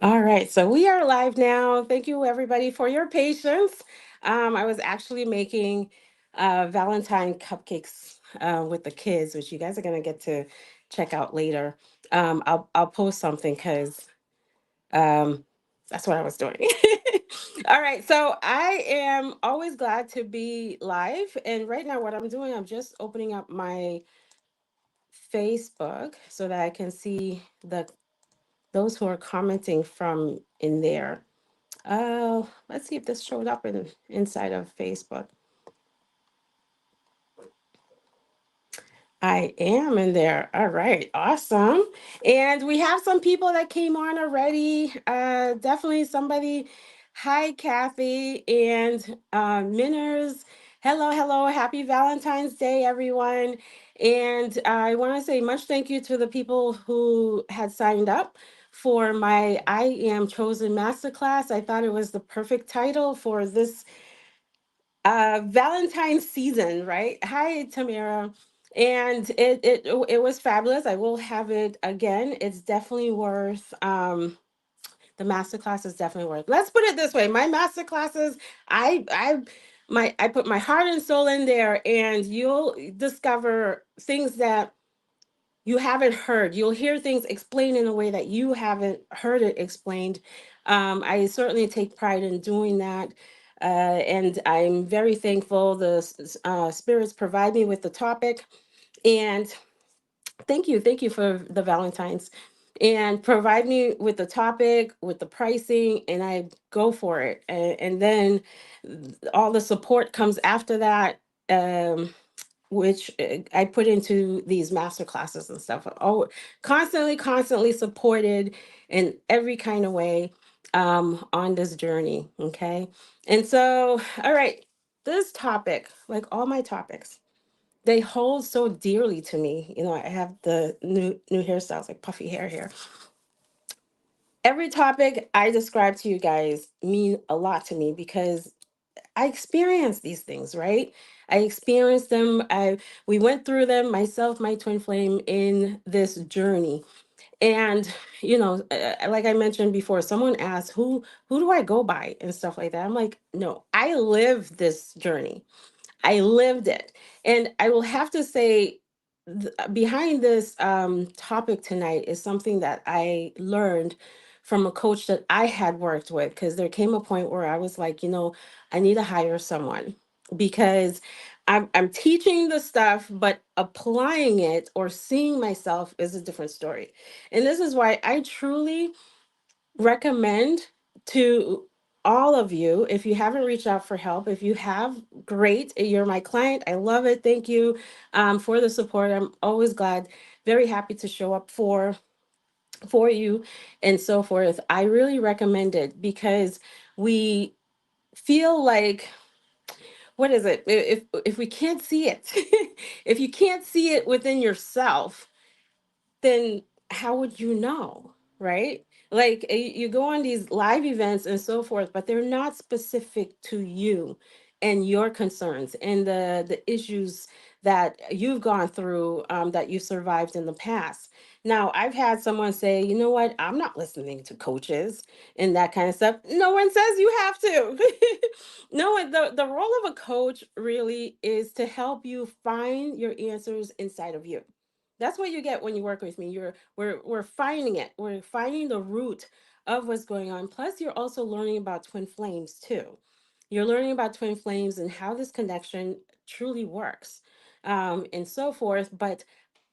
All right, so we are live now. Thank you, everybody, for your patience. I was actually making Valentine cupcakes with the kids, which you guys are gonna get to check out later. I'll post something because um, that's what I was doing. All right, so I am always glad to be live, and right now, what I'm doing, I'm just opening up my Facebook so that I can see the those who are commenting from in there. Let's see if this showed up inside of Facebook. I am in there. All right, awesome. And we have some people that came on already. Definitely somebody. Hi, Kathy and Minners. Hello, hello. Happy Valentine's Day, everyone. And I want to say much thank you to the people who had signed up for my I Am Chosen Masterclass. I thought it was the perfect title for this Valentine's season, right? Hi, Tamara. And it was fabulous. I will have it again. It's definitely worth the master class is definitely worth. Let's put it this way. My master classes, I put my heart and soul in there, and you'll discover things that you haven't heard. You'll hear things explained in a way that you haven't heard it explained. I certainly take pride in doing that. And I'm very thankful spirits provide me with the topic. And thank you for the Valentines. And provide me with the topic, with the pricing, and I go for it. And then all the support comes after that. Which I put into these master classes and stuff. Oh, constantly supported in every kind of way on this journey. Okay. And so, all right, this topic, like all my topics, they hold so dearly to me. You know, I have the new hairstyles, like puffy hair here. Every topic I describe to you guys mean a lot to me because I experienced these things, right? I experienced them. We went through them, myself, my twin flame, in this journey. And like I mentioned before, someone asked, who do I go by and stuff like that. I'm like, no, I live this journey. I lived it. And I will have to say, behind this topic tonight is something that I learned from a coach that I had worked with, because there came a point where I was like, I need to hire someone because I'm teaching the stuff, but applying it or seeing myself is a different story. And this is why I truly recommend to all of you, if you haven't reached out for help, if you have, great, you're my client, I love it, thank you for the support. I'm always glad, very happy to show up for you and so forth. I really recommend it because we feel like, what is it, if we can't see it, if you can't see it within yourself, then how would you know, right? Like you go on these live events and so forth, but they're not specific to you and your concerns and the issues that you've gone through, that you survived in the past. Now, I've had someone say, you know what, I'm not listening to coaches and that kind of stuff. No one says you have to. No, the role of a coach really is to help you find your answers inside of you. That's what you get when you work with me. We're finding it. We're finding the root of what's going on. Plus, you're also learning about twin flames too. You're learning about twin flames and how this connection truly works, and so forth. But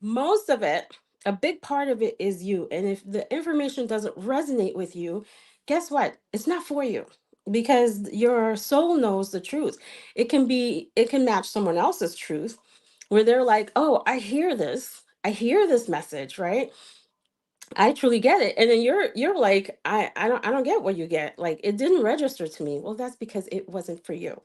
most of it, a big part of it is you. And if the information doesn't resonate with you, guess what? It's not for you because your soul knows the truth. It can match someone else's truth where they're like, oh, I hear this message, right? I truly get it. And then you're like, I don't get what you get. Like it didn't register to me. Well, that's because it wasn't for you.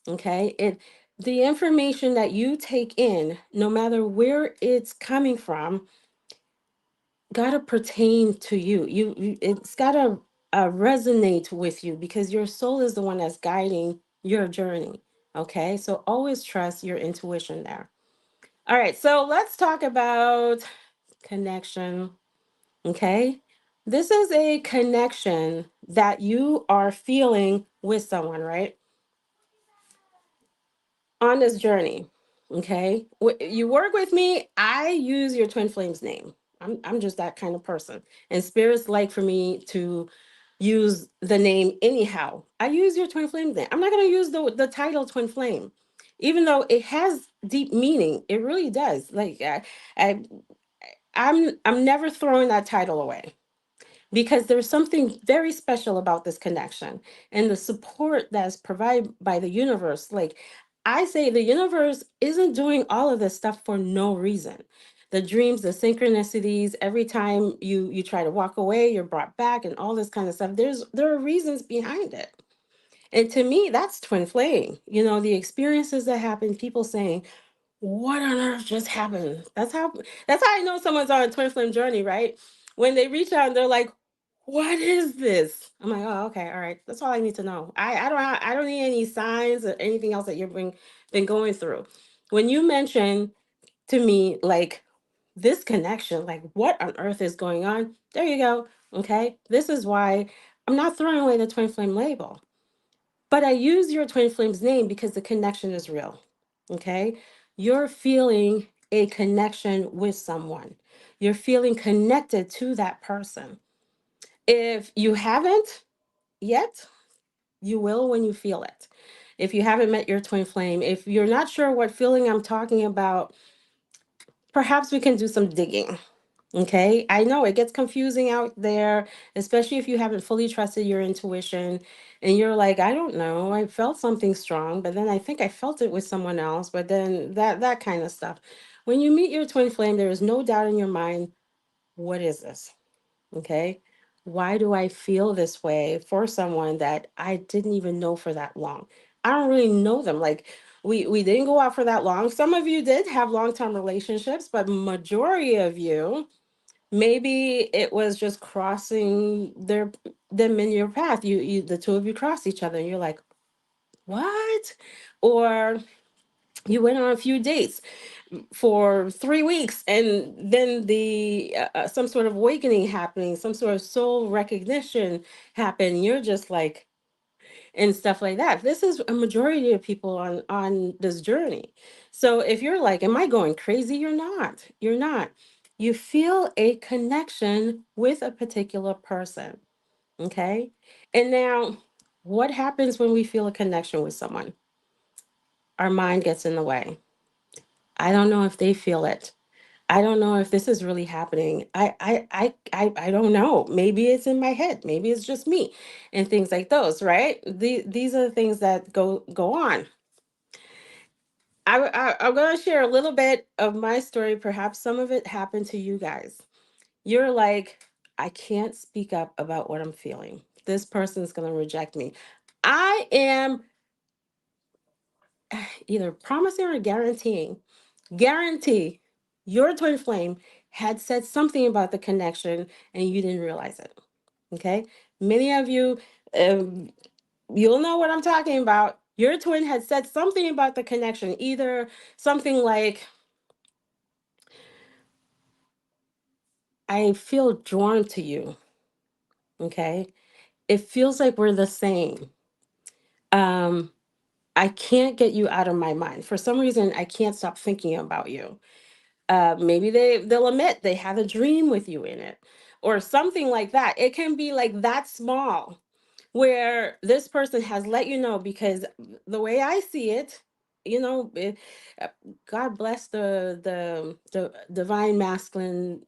Okay? The information that you take in, no matter where it's coming from, gotta pertain to you. It's gotta resonate with you because your soul is the one that's guiding your journey. Okay? So always trust your intuition there. All right, so let's talk about connection. Okay. This is a connection that you are feeling with someone, right? On this journey. Okay. You work with me, I use your twin flame's name. I'm just that kind of person. And spirits like for me to use the name anyhow. I use your twin flame name. I'm not going to use the title twin flame. Even though it has deep meaning, it really does. Like I I'm never throwing that title away because there's something very special about this connection and the support that's provided by the universe. Like I say, the universe isn't doing all of this stuff for no reason. The dreams, the synchronicities, every time you try to walk away, you're brought back, and all this kind of stuff. There are reasons behind it. And to me, that's twin flame. The experiences that happen, people saying, what on earth just happened? That's how I know someone's on a twin flame journey, right? When they reach out and they're like, what is this? I'm like, oh, okay, all right. That's all I need to know. I don't need any signs or anything else that you've been going through. When you mention to me like this connection, like what on earth is going on? There you go. Okay. This is why I'm not throwing away the twin flame label. But I use your twin flame's name because the connection is real. Okay. You're feeling a connection with someone, you're feeling connected to that person. If you haven't yet, you will when you feel it. If you haven't met your twin flame, if you're not sure what feeling I'm talking about, perhaps we can do some digging. Okay. I know it gets confusing out there, especially if you haven't fully trusted your intuition and you're like, I don't know, I felt something strong, but then I think I felt it with someone else, but then that kind of stuff. When you meet your twin flame, there is no doubt in your mind, what is this? Okay. Why do I feel this way for someone that I didn't even know for that long? I don't really know them. Like we didn't go out for that long. Some of you did have long-term relationships, but majority of you, maybe it was just crossing them in your path. The two of you crossed each other and you're like, what? Or you went on a few dates for 3 weeks and then the some sort of awakening happening, some sort of soul recognition happened. You're just like, and stuff like that. This is a majority of people on this journey. So if you're like, am I going crazy? You're not. You feel a connection with a particular person. Okay. And now what happens when we feel a connection with someone? Our mind gets in the way. I don't know if they feel it. I don't know if this is really happening. I don't know. Maybe it's in my head. Maybe it's just me, and things like those. Right? These are the things that go on. I'm going to share a little bit of my story. Perhaps some of it happened to you guys. You're like, I can't speak up about what I'm feeling. This person's going to reject me. I am either promising or guarantee your twin flame had said something about the connection and you didn't realize it. Okay. Many of you, um, you'll know what I'm talking about. Your twin had said something about the connection, either something like, I feel drawn to you. Okay. It feels like we're the same. Um, I can't get you out of my mind. For some reason, I can't stop thinking about you. Maybe they'll admit they had a dream with you in it or something like that. It can be like that small where this person has let you know, because the way I see it, uh, God bless the divine masculine,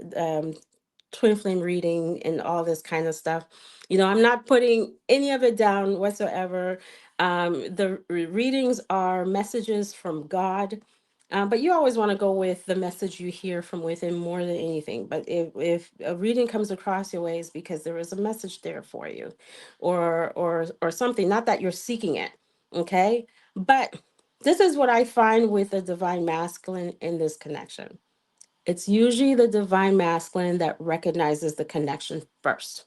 twin flame reading and all this kind of stuff. I'm not putting any of it down whatsoever. The readings are messages from God, but you always want to go with the message you hear from within more than anything. But if a reading comes across your ways because there is a message there for you, or something, not that you're seeking it, okay? But this is what I find with the divine masculine in this connection. It's usually the divine masculine that recognizes the connection first.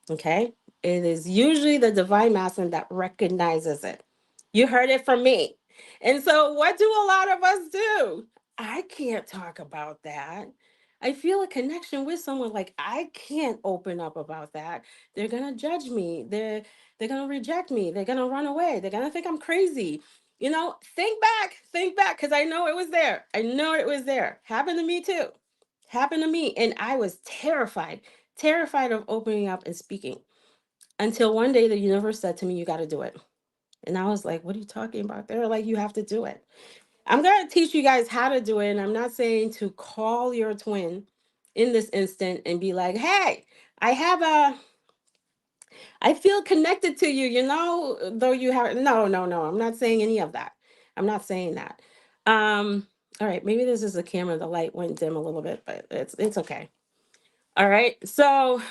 Okay. It is usually the divine masculine that recognizes it. You heard it from me. And so, what do a lot of us do? I can't talk about that. I feel a connection with someone. Like, I can't open up about that. They're gonna judge me. They're gonna reject me. They're gonna run away. They're gonna think I'm crazy. Think back, because I know it was there. I know it was there. Happened to me too. Happened to me. And I was terrified, terrified of opening up and speaking. Until one day the universe said to me, you gotta do it. And I was like, what are you talking about? They're like, you have to do it. I'm going to teach you guys how to do it. And I'm not saying to call your twin in this instant and be like, hey, I have a, I feel connected to you, though you have, no, no, no. I'm not saying any of that. I'm not saying that. All right. Maybe this is the camera. The light went dim a little bit, but it's okay. All right. So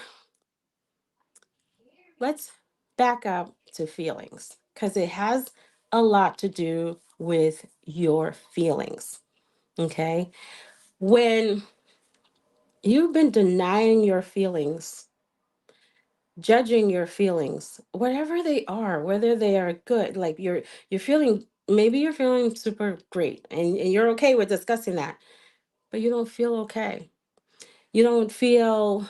let's back up to feelings because it has a lot to do with your feelings. Okay. When you've been denying your feelings, judging your feelings, whatever they are, whether they are good, like you're feeling, maybe you're feeling super great and you're okay with discussing that, but you don't feel okay. You don't feel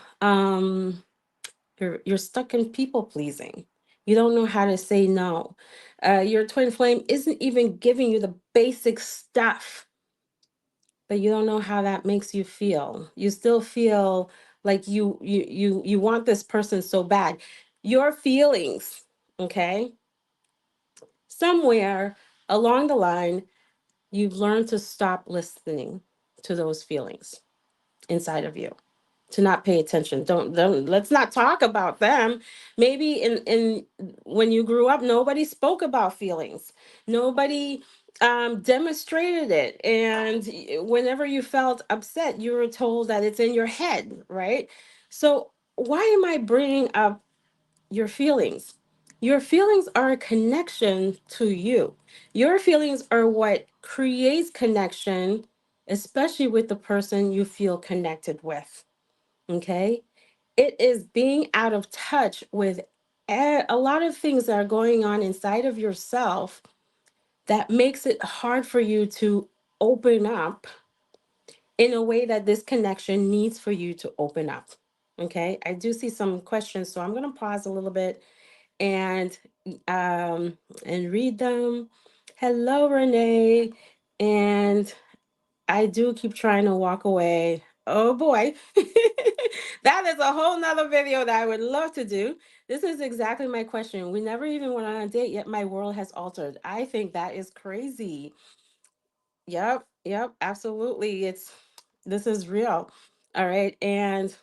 you're stuck in people pleasing. You don't know how to say no. Your twin flame isn't even giving you the basic stuff, but you don't know how that makes you feel. You still feel like you want this person so bad. Your feelings, okay? Somewhere along the line, you've learned to stop listening to those feelings inside of you, to not pay attention. Don't let's not talk about them. Maybe in when you grew up, nobody spoke about feelings. Nobody demonstrated it. And whenever you felt upset, you were told that it's in your head, right? So why am I bringing up your feelings? Your feelings are a connection to you. Your feelings are what creates connection, especially with the person you feel connected with. Okay. It is being out of touch with a lot of things that are going on inside of yourself that makes it hard for you to open up in a way that this connection needs for you to open up. Okay. I do see some questions, so I'm going to pause a little bit and um and read them. Hello, Renee. And I do keep trying to walk away. Oh boy. That is a whole nother video that I would love to do. This is exactly my question. We never even went on a date, yet my world has altered. I think that is crazy. Yep, yep, absolutely. This is real. All right. And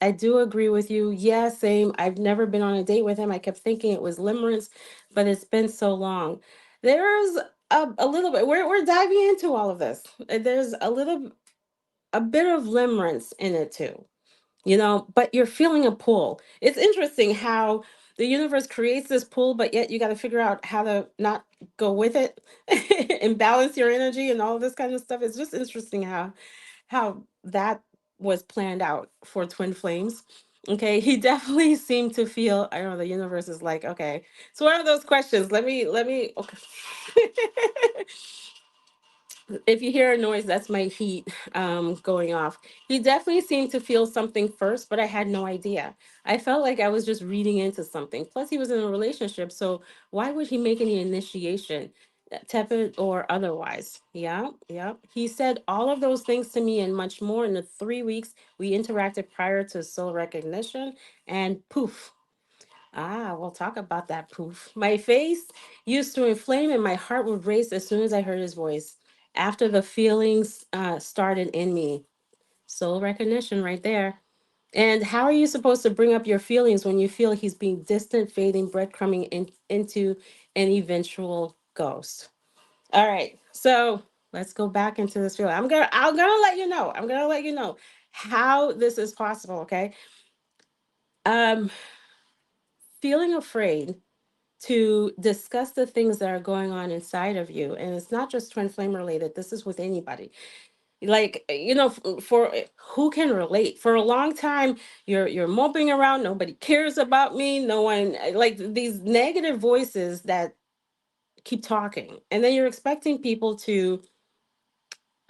I do agree with you. Yeah, same. I've never been on a date with him. I kept thinking it was limerence, but it's been so long. There's a little bit, we're diving into all of this. There's a bit of limerence in it too, but you're feeling a pull. It's interesting how the universe creates this pull, but yet you got to figure out how to not go with it and balance your energy and all of this kind of stuff. It's just interesting how that was planned out for twin flames. Okay, he definitely seemed to feel, I don't know, the universe is like, okay. So one of those questions, let me okay. If you hear a noise, that's my heat going off. He definitely seemed to feel something first, but I had no idea. I felt like I was just reading into something. Plus, he was in a relationship, so why would he make any initiation, tepid or otherwise? Yeah, yeah. He said all of those things to me and much more in the 3 weeks we interacted prior to soul recognition, and poof. Ah, we'll talk about that poof. My face used to inflame and my heart would race as soon as I heard his voice. After the feelings started in me. Soul recognition right there. And how are you supposed to bring up your feelings when you feel he's being distant, fading, breadcrumbing into an eventual ghost? All right. So let's go back into this feeling. I'm gonna let you know. I'm gonna let you know how this is possible. Okay. Um, feeling afraid to discuss the things that are going on inside of you. And it's not just twin flame related, this is with anybody. Like, for who can relate? For a long time, you're moping around, nobody cares about me, no one, like these negative voices that keep talking. And then you're expecting people to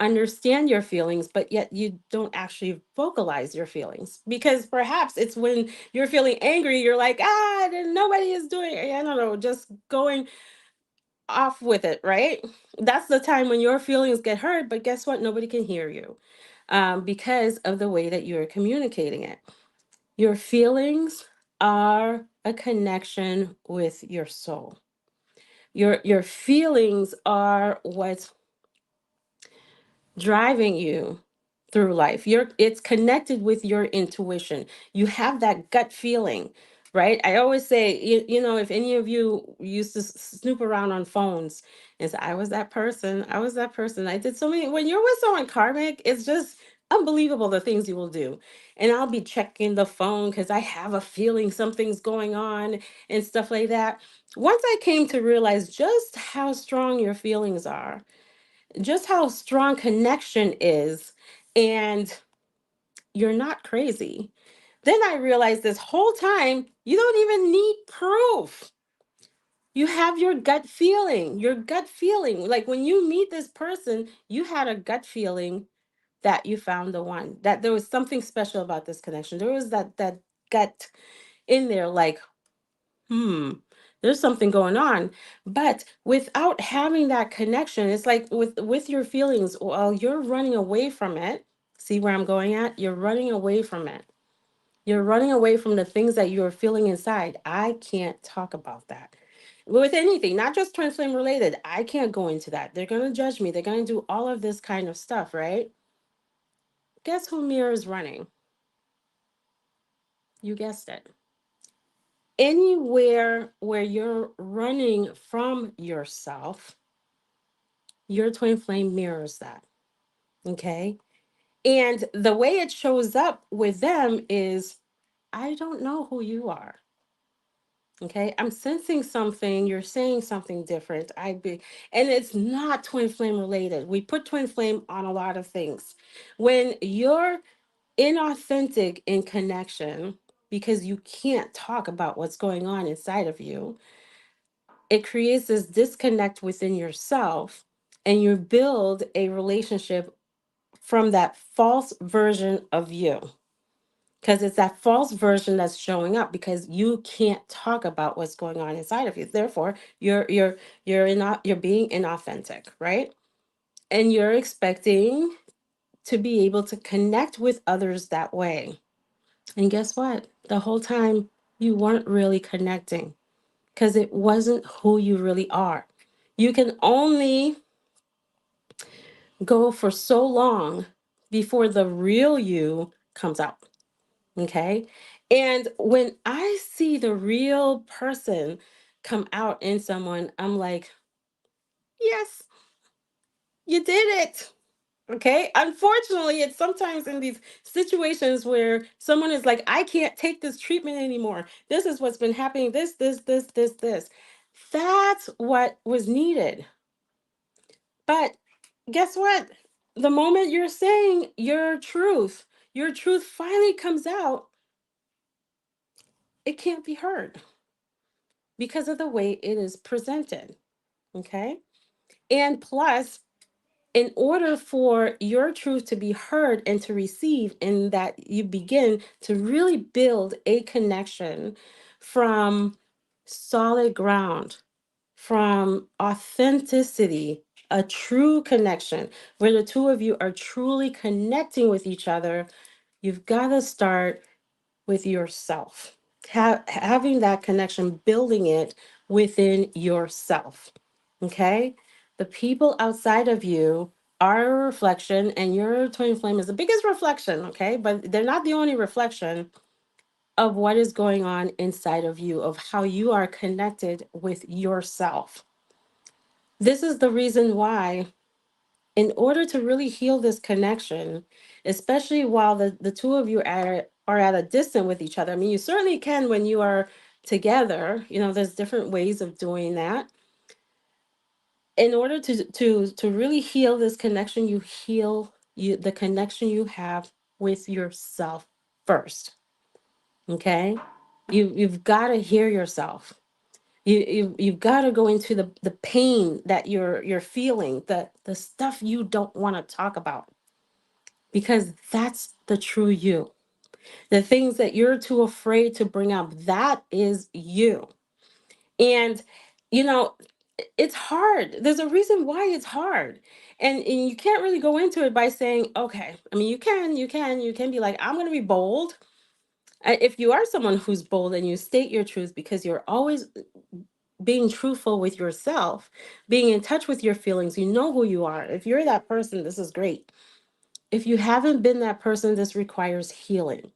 understand your feelings, but yet you don't actually vocalize your feelings, because perhaps it's when you're feeling angry, you're like, nobody is doing, I don't know, just going off with it, right? That's the time when your feelings get hurt, but guess what? Nobody can hear you, because of the way that you're communicating it. Your feelings are a connection with your soul. Your feelings are what's driving you through life. It's connected with your intuition. You have that gut feeling, right? I always say, if any of you used to snoop around on phones and say, I was that person, I was that person. I did so many. When you're with someone karmic, it's just unbelievable the things you will do. And I'll be checking the phone because I have a feeling something's going on and stuff like that. Once I came to realize just how strong your feelings are, just how strong connection is, and you're not crazy. Then I realized this whole time, you don't even need proof. You have your gut feeling, Like when you meet this person, you had a gut feeling that you found the one, that there was something special about this connection. There was that gut in there, like, hmm, there's something going on. But without having that connection, it's like with your feelings, well, you're running away from it. See where I'm going at? You're running away from it. You're running away from the things that you're feeling inside. I can't talk about that. With anything, not just twin flame related, I can't go into that. They're going to judge me. They're going to do all of this kind of stuff, right? Guess who mirror is running? You guessed it. Anywhere where you're running from yourself, your twin flame mirrors that. Okay. And the way it shows up with them is, I don't know who you are. Okay. I'm sensing something. You're saying something different. And it's not twin flame related. We put twin flame on a lot of things. When you're inauthentic in connection, because you can't talk about what's going on inside of you, it creates this disconnect within yourself, and you build a relationship from that false version of you, because it's that false version that's showing up because you can't talk about what's going on inside of you. Therefore, you're being inauthentic, right? And you're expecting to be able to connect with others that way. And guess what? The whole time you weren't really connecting, because it wasn't who you really are. You can only go for so long before the real you comes out. Okay. And when I see the real person come out in someone, I'm like, yes, you did it. Okay. Unfortunately, it's sometimes in these situations where someone is like, I can't take this treatment anymore. This is what's been happening. This. That's what was needed. But guess what? The moment you're saying your truth finally comes out, it can't be heard because of the way it is presented. Okay. And plus, in order for your truth to be heard and to receive, and that you begin to really build a connection from solid ground, from authenticity, a true connection where the two of you are truly connecting with each other, you've got to start with yourself. Having that connection, building it within yourself. Okay? The people outside of you are a reflection, and your twin flame is the biggest reflection, okay? But they're not the only reflection of what is going on inside of you, of how you are connected with yourself. This is the reason why, in order to really heal this connection, especially while the two of you are at a distance with each other. I mean, you certainly can when you are together. There's different ways of doing that. In order to really heal this connection, you heal the connection you have with yourself first. Okay? You've got to hear yourself. You've got to go into the pain that you're feeling, the stuff you don't want to talk about, because that's the true you. The things that you're too afraid to bring up, that is you. And you know, it's hard. There's a reason why it's hard. And you can't really go into it by saying, okay, I mean, you can be like, I'm going to be bold. If you are someone who's bold and you state your truth, because you're always being truthful with yourself, being in touch with your feelings, you know who you are. If you're that person, this is great. If you haven't been that person, this requires healing.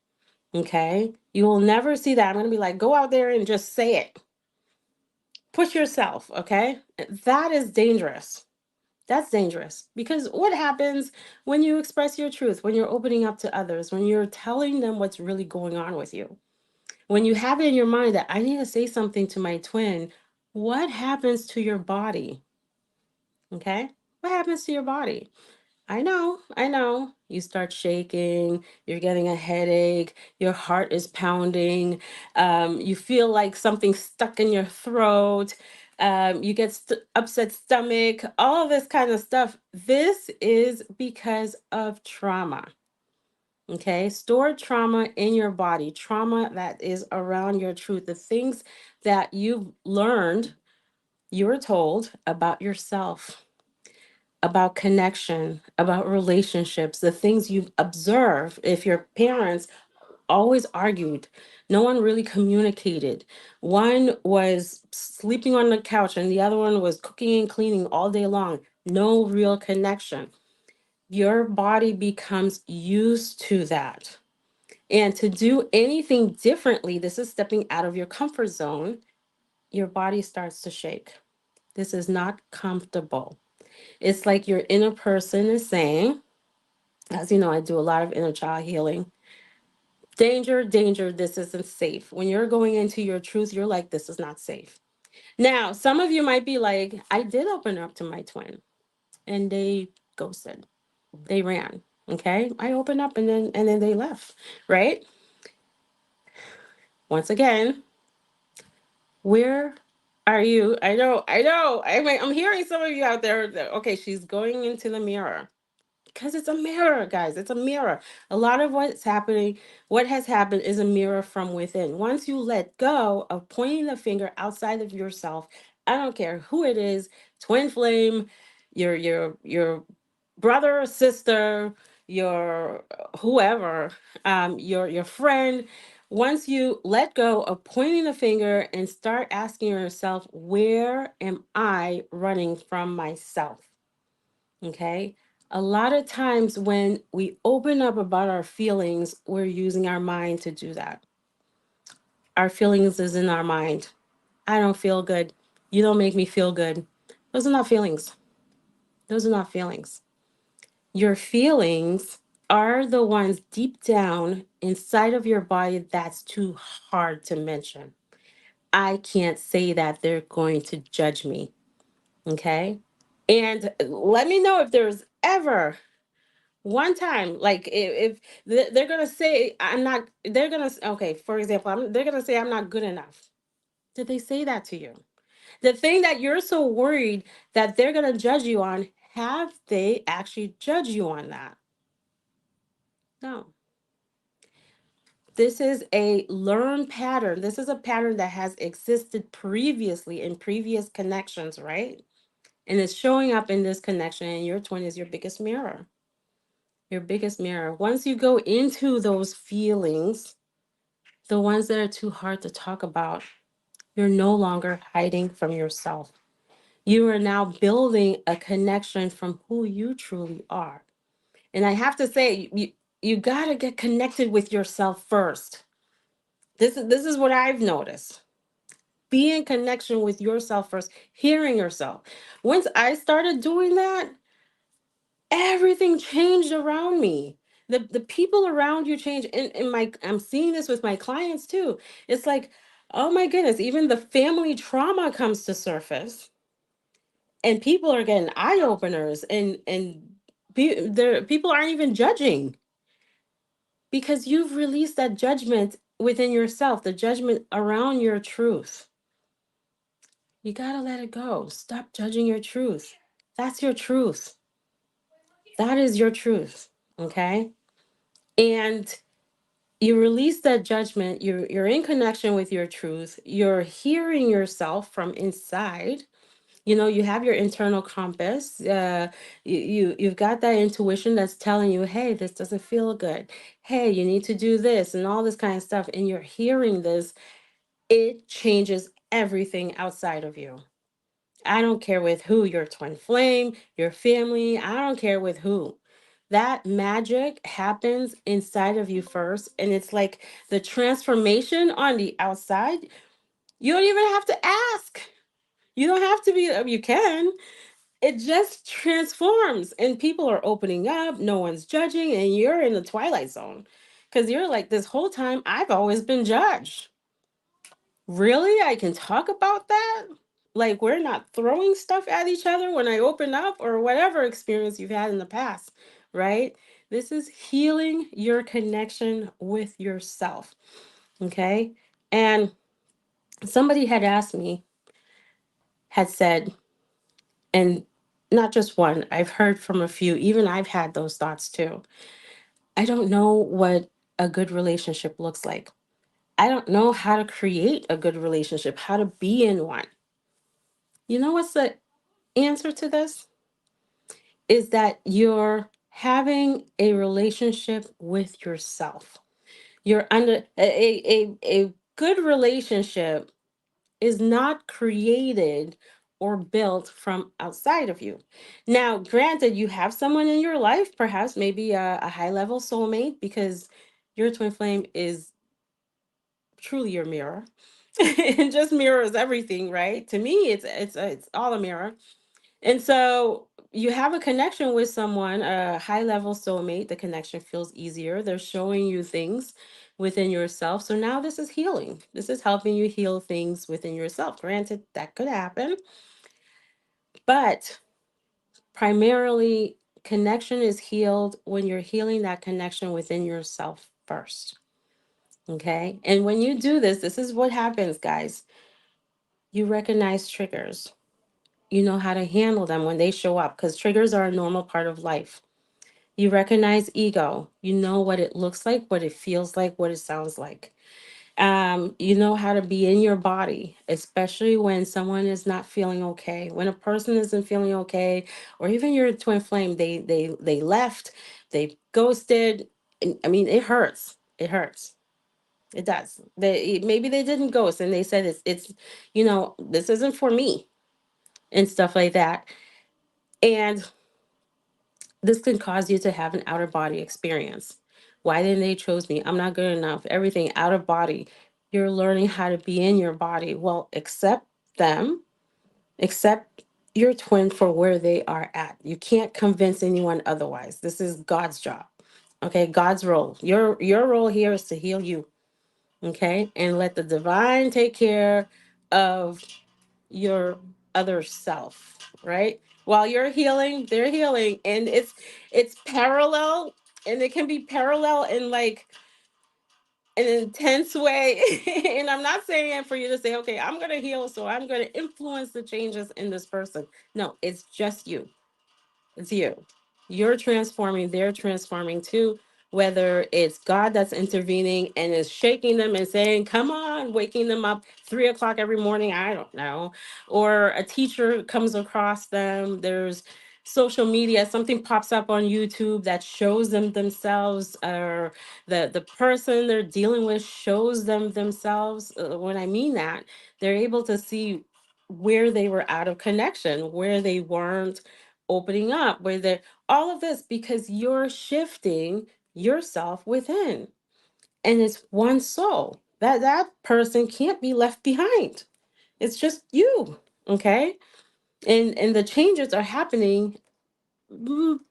Okay? You will never see that. I'm going to be like, go out there and just say it. Push yourself, okay? That is dangerous. That's dangerous, because what happens when you express your truth, when you're opening up to others, when you're telling them what's really going on with you, when you have it in your mind that I need to say something to my twin, what happens to your body? Okay? What happens to your body? I know. You start shaking, you're getting a headache, your heart is pounding, you feel like something's stuck in your throat, you get upset stomach, all of this kind of stuff. This is because of trauma. Okay, stored trauma in your body, trauma that is around your truth, the things that you've learned, you were told about yourself, about connection, about relationships, the things you've observed. If your parents always argued, no one really communicated. One was sleeping on the couch and the other one was cooking and cleaning all day long. No real connection. Your body becomes used to that. And to do anything differently, this is stepping out of your comfort zone, your body starts to shake. This is not comfortable. It's like your inner person is saying, as you know, I do a lot of inner child healing. Danger, danger, this isn't safe. When you're going into your truth, you're like, this is not safe. Now, some of you might be like, I did open up to my twin and they ghosted. They ran. Okay. I opened up and then they left. Right? Once again, where are you? I'm hearing some of you out there that, okay, she's going into the mirror. Because it's a mirror, guys. It's a mirror. A lot of what has happened is a mirror from within. Once you let go of pointing the finger outside of yourself, I don't care who it is, twin flame, your brother or sister, your whoever, your friend. Once you let go of pointing the finger and start asking yourself, where am I running from myself? Okay. A lot of times when we open up about our feelings, we're using our mind to do that. Our feelings is in our mind. I don't feel good. You don't make me feel good. Those are not feelings. Those are not feelings. Your feelings are the ones deep down inside of your body that's too hard to mention. I can't say that, they're going to judge me. Okay. And let me know if there's ever one time, like if they're gonna say I'm not, they're gonna okay, for example, they're gonna say I'm not good enough. Did they say that to you? The thing that you're so worried that they're gonna judge you on, have they actually judged you on that? No. This is a learned pattern. This is a pattern that has existed previously in previous connections, right? And it's showing up in this connection, and your twin is your biggest mirror. Your biggest mirror. Once you go into those feelings, the ones that are too hard to talk about, you're no longer hiding from yourself. You are now building a connection from who you truly are. And I have to say, you got to get connected with yourself first. This is what I've noticed. Be in connection with yourself first, hearing yourself. Once I started doing that, everything changed around me. The people around you change. And I'm seeing this with my clients too. It's like, oh my goodness, even the family trauma comes to surface, and people are getting eye openers, people aren't even judging, because you've released that judgment within yourself, the judgment around your truth. You got to let it go. Stop judging your truth. That's your truth. That is your truth. Okay? And you release that judgment. You're in connection with your truth. You're hearing yourself from inside. You know, you have your internal compass. You've got that intuition that's telling you, hey, this doesn't feel good. Hey, you need to do this and all this kind of stuff. And you're hearing this. It changes everything outside of you. I don't care with who, your twin flame, your family, I don't care with who. That magic happens inside of you first. And it's like the transformation on the outside. You don't even have to ask. You don't have to be, you can. It just transforms and people are opening up. No one's judging. And you're in the twilight zone because you're like, this whole time, I've always been judged. Really? I can talk about that? Like, we're not throwing stuff at each other when I open up or whatever experience you've had in the past, right? This is healing your connection with yourself. Okay. And somebody had asked me, had said, and not just one, I've heard from a few, even I've had those thoughts too. I don't know what a good relationship looks like. I don't know how to create a good relationship, how to be in one. You know what's the answer to this? Is that you're having a relationship with yourself. You're under a good relationship is not created or built from outside of you. Now, granted, you have someone in your life, perhaps maybe a high level soulmate, because your twin flame is truly your mirror. It just mirrors everything, right? To me, it's all a mirror. And so you have a connection with someone, a high level soulmate. The connection feels easier. They're showing you things within yourself. So now this is healing. This is helping you heal things within yourself. Granted, that could happen, but primarily, connection is healed when you're healing that connection within yourself first. Okay. And when you do this, this is what happens, guys. You recognize triggers. You know how to handle them when they show up because triggers are a normal part of life. You recognize ego. You know what it looks like, what it feels like, what it sounds like. You know how to be in your body, especially when someone is not feeling okay. When a person isn't feeling okay, or even your twin flame, they left, they ghosted. I mean, it hurts. It hurts. It does. Maybe they didn't ghost, and they said this isn't for me and stuff like that. And this can cause you to have an outer body experience. Why didn't they choose me? I'm not good enough. Everything out of body. You're learning how to be in your body. Well, accept them, accept your twin for where they are at. You can't convince anyone otherwise. This is God's job. Okay, God's role. Your role here is to heal you. Okay, and let the divine take care of your other self, right? While you're healing, they're healing, and it's parallel, and it can be parallel in like an intense way. And I'm not saying it for you to say, okay, I'm going to heal, so I'm going to influence the changes in this person. No, it's just you. It's you. You're transforming, they're transforming too. Whether it's God that's intervening and is shaking them and saying, come on, waking them up 3 o'clock every morning, I don't know. Or a teacher comes across them. There's social media, something pops up on YouTube that shows them themselves, or the person they're dealing with shows them themselves. When I mean that, they're able to see where they were out of connection, where they weren't opening up, where they're all of this because you're shifting yourself within. And it's one soul. That person can't be left behind. It's just you. Okay. And the changes are happening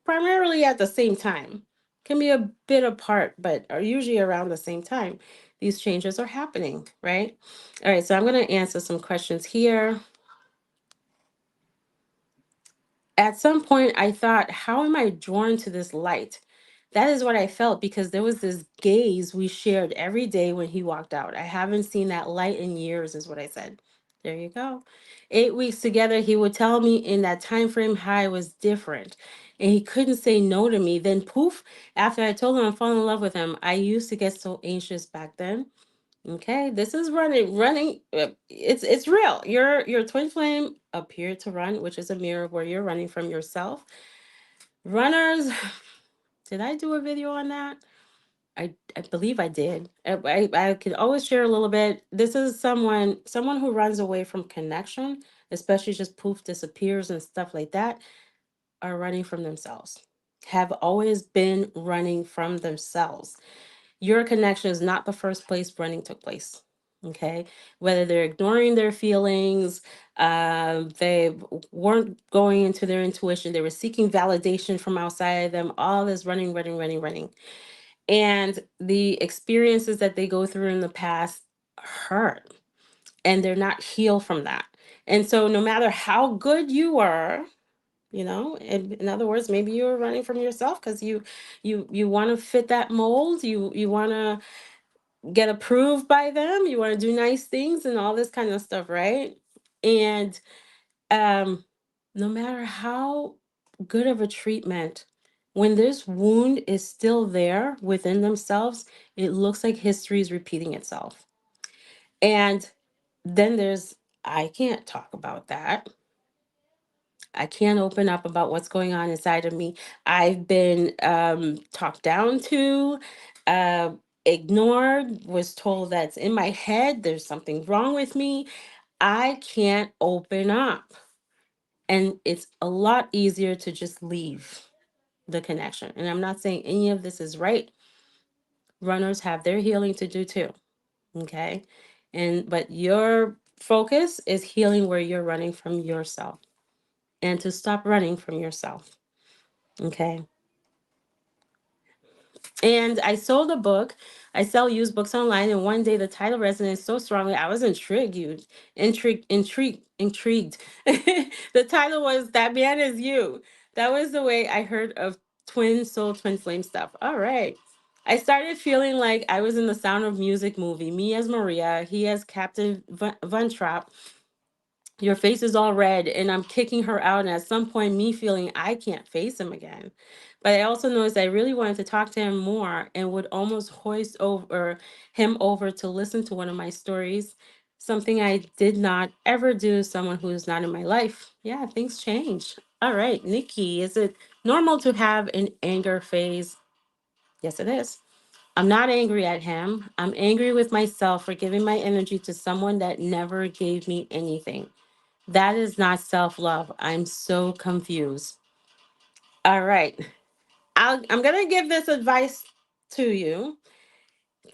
primarily at the same time. Can be a bit apart, but are usually around the same time. These changes are happening, right? All right, so I'm going to answer some questions here. At some point, I thought, how am I drawn to this light? That is what I felt because there was this gaze we shared every day when he walked out. I haven't seen that light in years, is what I said. There you go. 8 weeks together, he would tell me in that time frame how I was different. And he couldn't say no to me. Then poof, after I told him I'm falling in love with him, I used to get so anxious back then. Okay, this is running. It's real. Your twin flame appeared to run, which is a mirror where you're running from yourself. Runners, did I do a video on that? I believe I did. I can always share a little bit. This is someone who runs away from connection, especially just poof disappears and stuff like that, are running from themselves. Have always been running from themselves. Your connection is not the first place running took place. Okay, whether they're ignoring their feelings, they weren't going into their intuition, they were seeking validation from outside of them. All this running, running, running, running, and the experiences that they go through in the past hurt, and they're not healed from that. And so no matter how good you are, in other words, maybe you're running from yourself because you want to fit that mold, you want to get approved by them, you want to do nice things and all this kind of stuff, right? And um no matter how good of a treatment, when this wound is still there within themselves, it looks like history is repeating itself. And then there's, I can't talk about that. I can't open up about what's going on inside of me. I've been talked down to, uh, ignored, was told that's in my head, there's something wrong with me. I can't open up. And it's a lot easier to just leave the connection. And I'm not saying any of this is right. Runners have their healing to do too. Okay. But your focus is healing where you're running from yourself, and to stop running from yourself. Okay. And I sold a book. I sell used books online, and one day the title resonated so strongly. I was intrigued. The title was "That Man Is You." That was the way I heard of twin soul, twin flame stuff. All right. I started feeling like I was in the Sound of Music movie. Me as Maria, he as Captain Von Trapp. Your face is all red, and I'm kicking her out. And at some point, me feeling I can't face him again. But I also noticed I really wanted to talk to him more and would almost hoist over him over to listen to one of my stories. Something I did not ever do to someone who is not in my life. Yeah, things change. All right, Nikki, is it normal to have an anger phase? Yes, it is. I'm not angry at him. I'm angry with myself for giving my energy to someone that never gave me anything. That is not self love. I'm so confused. All right. I'm going to give this advice to you,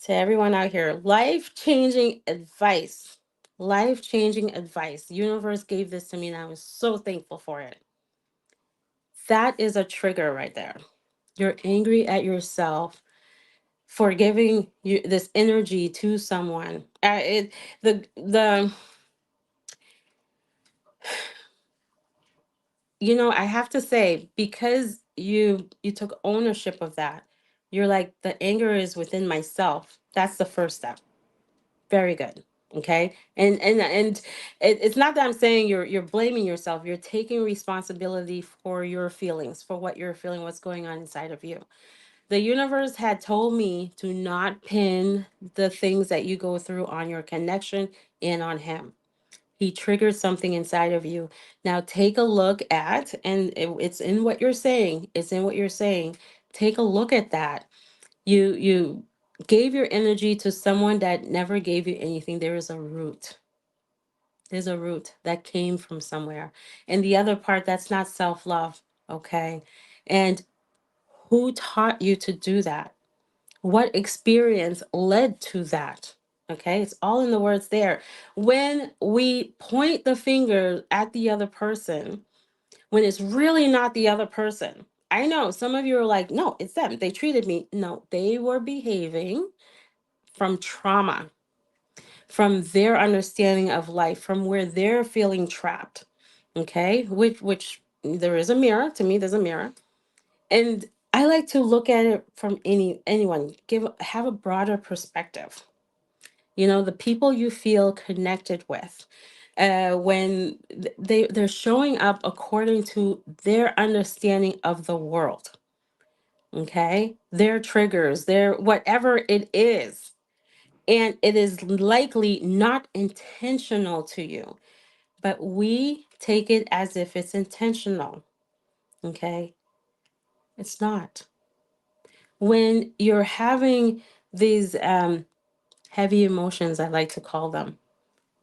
to everyone out here. Life changing advice. Life changing advice. The universe gave this to me, and I was so thankful for it. That is a trigger right there. You're angry at yourself for giving you this energy to someone. The I have to say, because you took ownership of that, you're like, the anger is within myself. That's the first step. Very good. Okay. And it's not that I'm saying you're blaming yourself. You're taking responsibility for your feelings, for what you're feeling, what's going on inside of you. The universe had told me to not pin the things that you go through on your connection and on him. He triggered something inside of you. Now take a look at, and it's in what you're saying. It's in what you're saying. Take a look at that. You gave your energy to someone that never gave you anything. There is a root. There's a root that came from somewhere. And the other part, that's not self-love. Okay. And who taught you to do that? What experience led to that? Okay, it's all in the words there. When we point the finger at the other person, when it's really not the other person. I know some of you are like, no, it's them. They treated me. No, they were behaving from trauma, from their understanding of life, from where they're feeling trapped. Okay, which there is a mirror. To me, there's a mirror. And I like to look at it from anyone, have a broader perspective. The people you feel connected with. when they're showing up according to their understanding of the world. Okay, their triggers, their whatever it is, and it is likely not intentional to you, but we take it as if it's intentional. Okay, it's not. When you're having these heavy emotions, I like to call them,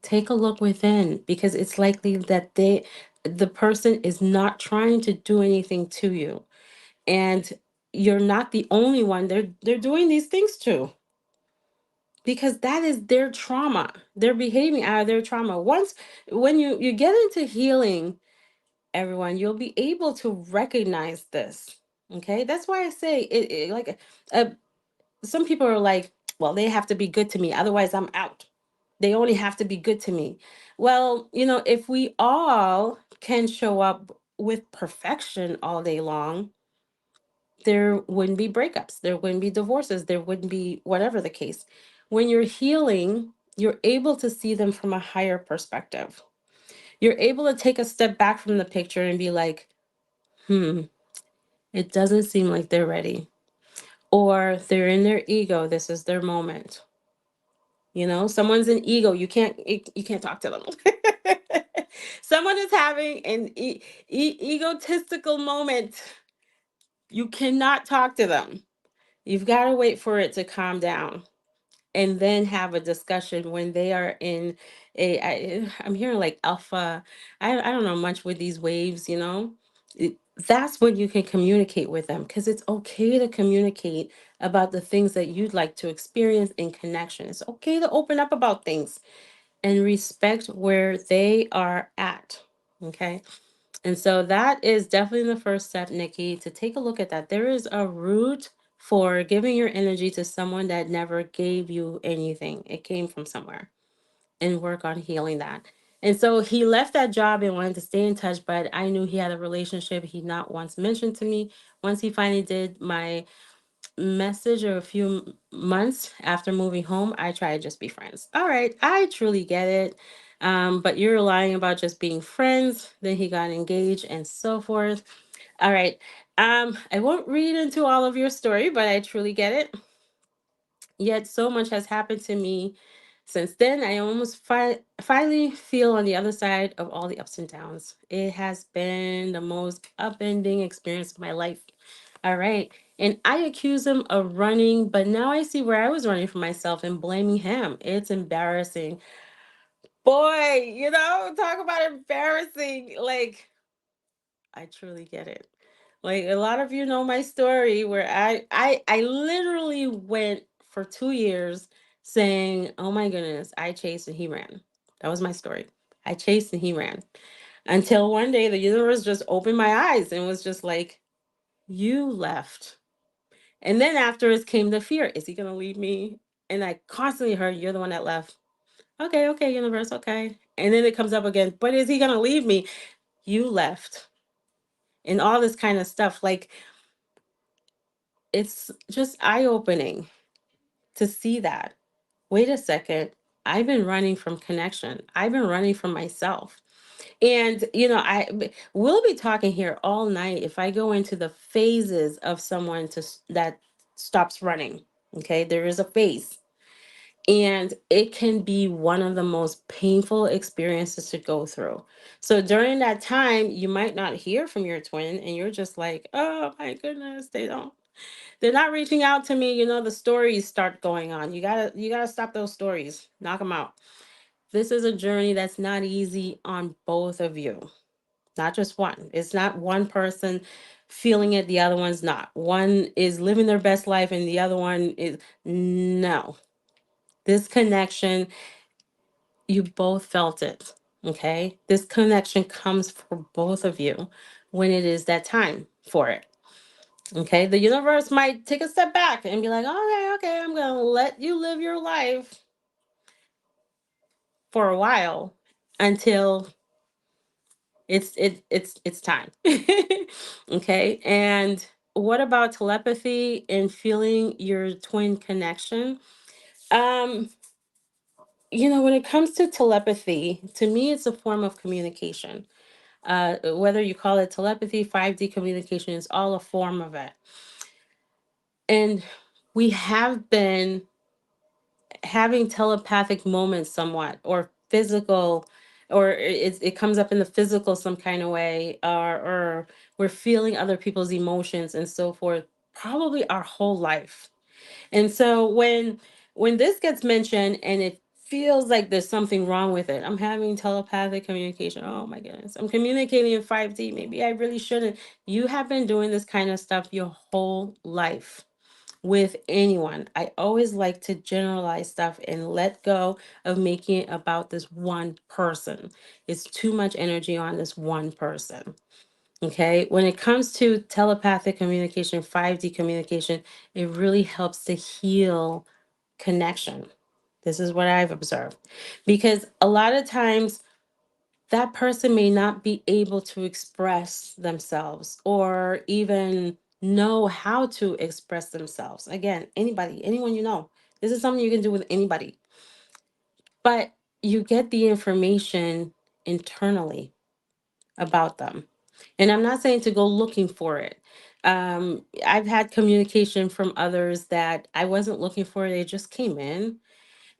take a look within, because it's likely that the person is not trying to do anything to you, and you're not the only one they're doing these things to, because that is their trauma. They're behaving out of their trauma. Once when you get into healing, everyone, you'll be able to recognize this. Okay, that's why I say it like uh, some people are like, well, they have to be good to me, otherwise I'm out. They only have to be good to me. Well, if we all can show up with perfection all day long, there wouldn't be breakups, there wouldn't be divorces, there wouldn't be whatever the case. When you're healing, you're able to see them from a higher perspective. You're able to take a step back from the picture and be like, it doesn't seem like they're ready. Or they're in their ego, this is their moment. Someone's an ego, you can't talk to them. Someone is having an egotistical moment. You cannot talk to them. You've got to wait for it to calm down and then have a discussion when they are in I'm hearing like alpha. I don't know much with these waves. That's when you can communicate with them, because it's okay to communicate about the things that you'd like to experience in connection. It's okay to open up about things and respect where they are at. Okay. And so that is definitely the first step, Nikki, to take a look at that. There is a root for giving your energy to someone that never gave you anything. It came from somewhere, and work on healing that. And so he left that job and wanted to stay in touch, but I knew he had a relationship he not once mentioned to me. Once he finally did my message, or a few months after moving home, I try to just be friends. All right, I truly get it. But you're lying about just being friends. Then he got engaged and so forth. All right. I won't read into all of your story, but I truly get it. Yet so much has happened to me since then. I almost finally feel on the other side of all the ups and downs. It has been the most upending experience of my life. All right. And I accuse him of running, but now I see where I was running from myself and blaming him. It's embarrassing. Boy, talk about embarrassing. Like, I truly get it. Like, a lot of you know my story, where I literally went for 2 years saying, "Oh my goodness, I chased and he ran." That was my story. I chased and he ran. Until one day the universe just opened my eyes and was just like, "You left." And then afterwards came the fear. Is he going to leave me? And I constantly heard, "You're the one that left." Okay, okay, universe, okay. And then it comes up again, "But is he going to leave me?" You left. And all this kind of stuff. Like, it's just eye-opening to see that. Wait a second. I've been running from connection. I've been running from myself. And we'll be talking here all night if I go into the phases of someone that stops running. Okay, there is a phase. And it can be one of the most painful experiences to go through. So during that time, you might not hear from your twin, and you're just like, "Oh my goodness, they're not reaching out to me." The stories start going on. You gotta stop those stories. Knock them out. This is a journey that's not easy on both of you, not just one. It's not one person feeling it, the other one's not. One is living their best life and the other one is no. This connection, you both felt it. Okay? This connection comes for both of you when it is that time for it. Okay? The universe might take a step back and be like, "Okay, okay, I'm going to let you live your life for a while until it's time." Okay? And what about telepathy and feeling your twin connection? Um when it comes to telepathy, to me, it's a form of communication. Whether you call it telepathy, 5D communication, is all a form of it. And we have been having telepathic moments somewhat, or physical, or it comes up in the physical some kind of way, or we're feeling other people's emotions and so forth, probably our whole life. And so when this gets mentioned and it feels like there's something wrong with it, I'm having telepathic communication. Oh my goodness, I'm communicating in 5D. Maybe I really shouldn't. You have been doing this kind of stuff your whole life with anyone. I always like to generalize stuff and let go of making it about this one person. It's too much energy on this one person. Okay. When it comes to telepathic communication, 5D communication, it really helps to heal connection. This is what I've observed. Because a lot of times that person may not be able to express themselves or even know how to express themselves. Again, anybody, anyone you know. This is something you can do with anybody. But you get the information internally about them. And I'm not saying to go looking for it. I've had communication from others that I wasn't looking for. They just came in,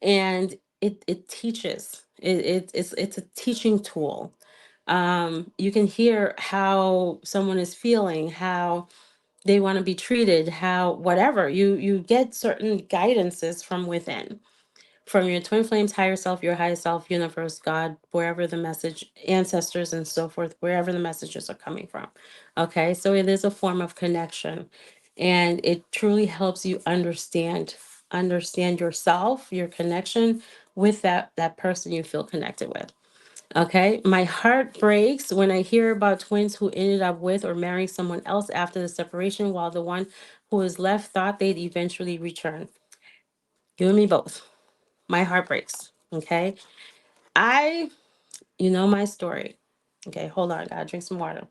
and it teaches. It's a teaching tool. You can hear how someone is feeling, how they want to be treated, how whatever. You get certain guidances from within, from your twin flames, higher self, your higher self, universe, God, wherever the message, ancestors, and so forth, wherever the messages are coming from. Okay, so it is a form of connection, and it truly helps you understand yourself, your connection with that person you feel connected with. Okay, my heart breaks when I hear about twins who ended up with or marrying someone else after the separation, while the one who was left thought they'd eventually return. You and me both. My heart breaks. Okay. I, you know my story. Okay, hold on. Gotta drink some water.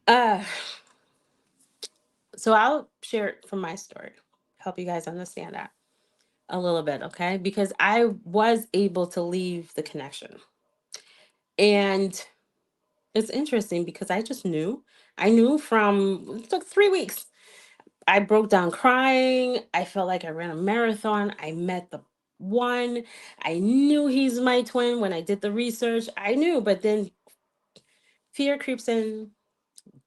Uh, so I'll share it from my story, help you guys understand that a little bit, okay? Because I was able to leave the connection. And it's interesting because I just knew. I knew from, it took 3 weeks. I broke down crying. I felt like I ran a marathon. I met the one. I knew he's my twin when I did the research. I knew, but then fear creeps in,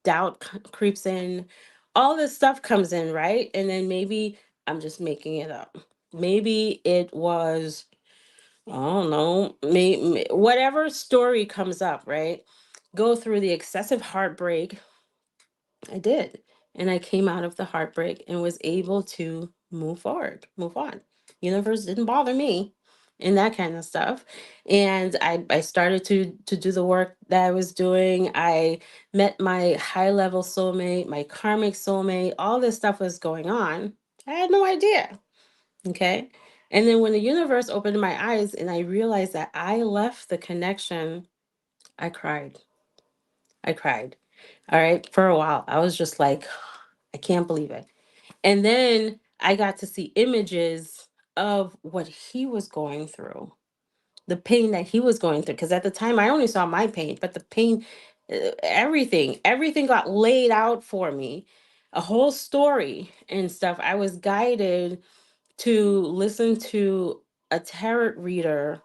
doubt creeps in, all this stuff comes in, right? And then maybe I'm just making it up. Maybe it was, I don't know, whatever story comes up, right? Go through the excessive heartbreak. I did. And I came out of the heartbreak and was able to move forward, move on. Universe didn't bother me and that kind of stuff. And I started to do the work that I was doing. I met my high level soulmate, my karmic soulmate. All this stuff was going on. I had no idea. Okay. And then when the universe opened my eyes and I realized that I left the connection, I cried. I cried. All right. For a while, I was just like, I can't believe it. And then I got to see images of what he was going through, the pain that he was going through. Because at the time, I only saw my pain, but the pain, everything got laid out for me, a whole story and stuff. I was guided to listen to a tarot reader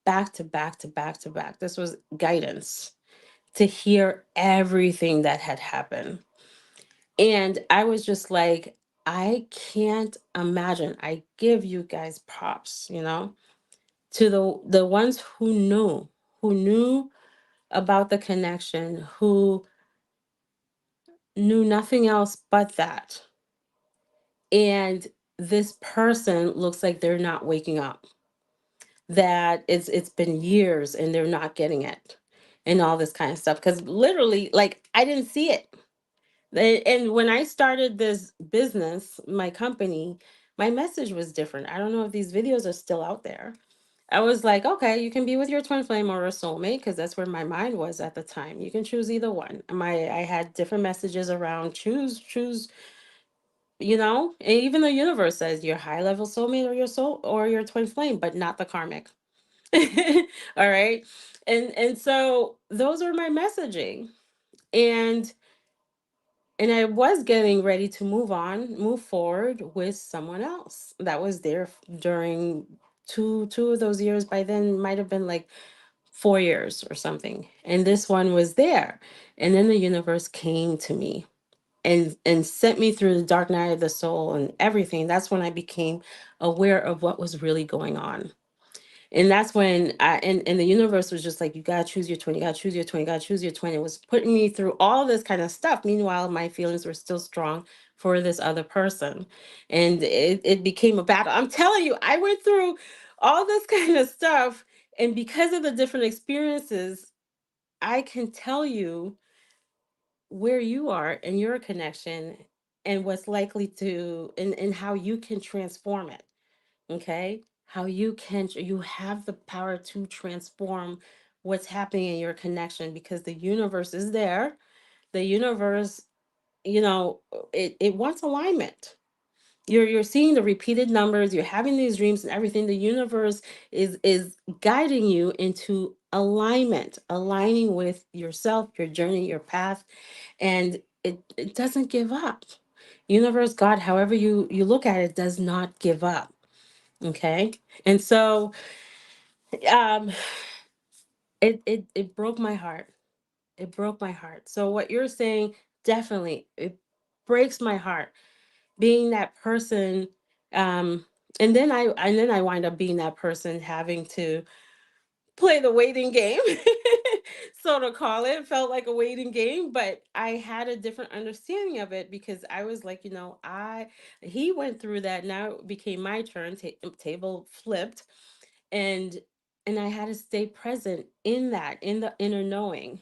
back to back to back to back. This was guidance to hear everything that had happened. And I was just like, I can't imagine. I give you guys props, to the ones who knew about the connection, who knew nothing else but that. And this person looks like they're not waking up. That it's been years and they're not getting it and all this kind of stuff. Because literally, like, I didn't see it. And when I started this business, my company, my message was different. I don't know if these videos are still out there. I was like, okay, you can be with your twin flame or a soulmate, because that's where my mind was at the time. You can choose either one. I had different messages around choose and even the universe says your high level soulmate or your soul or your twin flame, but not the karmic. All right. And so those are my messaging. And I was getting ready to move forward with someone else that was there during two of those years. By then might have been like 4 years or something. And this one was there. And then the universe came to me and sent me through the dark night of the soul and everything. That's when I became aware of what was really going on. And that's when and the universe was just like, you gotta choose your twin, you gotta choose your twin, you gotta choose your twin. It was putting me through all this kind of stuff. Meanwhile, my feelings were still strong for this other person. And it became a battle. I'm telling you, I went through all this kind of stuff. And because of the different experiences, I can tell you where you are in your connection and what's likely to and how you can transform it. Okay, how you have the power to transform what's happening in your connection, because the universe is there. The universe, it wants alignment. You're seeing the repeated numbers, you're having these dreams and everything. The universe is guiding you into alignment, aligning with yourself, your journey, your path. And it doesn't give up. Universe, God, however you look at it, does not give up. Okay. And so um it broke my heart. It broke my heart. So what you're saying, definitely, it breaks my heart. Being that person, um and then I wind up being that person having to play the waiting game. So to call it felt like a waiting game, but I had a different understanding of it because I was like, I he went through that. Now it became my turn. Table flipped. And I had to stay present in that, in the inner knowing,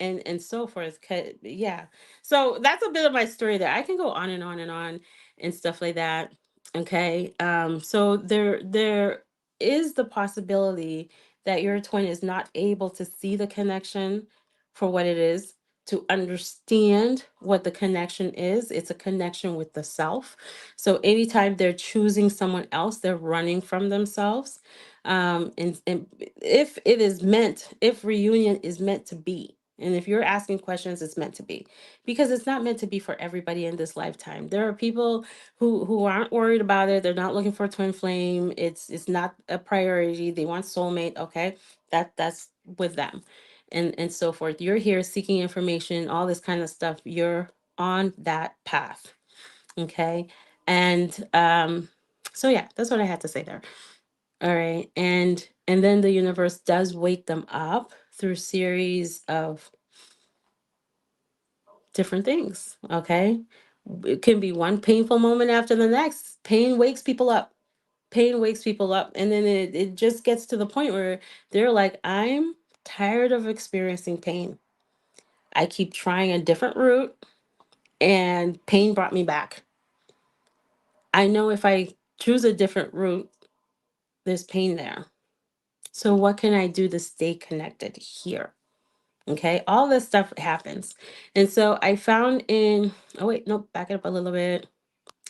and so forth. Yeah, so that's a bit of my story there. I can go on and on and on and stuff like that. Okay. So there is the possibility that your twin is not able to see the connection for what it is, to understand what the connection is. It's a connection with the self. So anytime they're choosing someone else, they're running from themselves. And if reunion is meant to be, and if you're asking questions, it's meant to be, because it's not meant to be for everybody in this lifetime. There are people who aren't worried about it. They're not looking for a twin flame. It's not a priority. They want soulmate. Okay, that's with them, and so forth. You're here seeking information, all this kind of stuff. You're on that path. Okay, and so yeah, that's what I had to say there. All right. And then the universe does wake them up through series of different things. Okay. It can be one painful moment after the next. Pain wakes people up. Pain wakes people up. And then it just gets to the point where they're like, I'm tired of experiencing pain. I keep trying a different route and pain brought me back. I know if I choose a different route, there's pain there. So what can I do to stay connected here? Okay, all this stuff happens. And so I found in, oh wait, nope, back it up a little bit.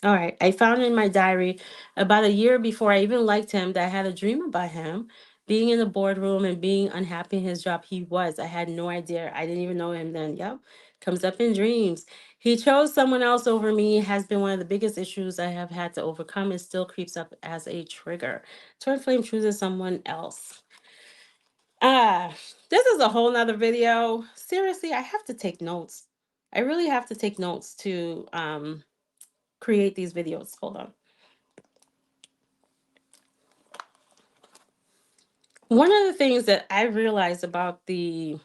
All right, I found in my diary about a year before I even liked him that I had a dream about him being in the boardroom and being unhappy in his job. He was. I had no idea. I didn't even know him then. Yep, comes up in dreams. He chose someone else over me, has been one of the biggest issues I have had to overcome, and still creeps up as a trigger. Twin flame chooses someone else. Ah, this is a whole nother video. Seriously, I have to take notes. I really have to take notes to create these videos. Hold on. One of the things that I realized about the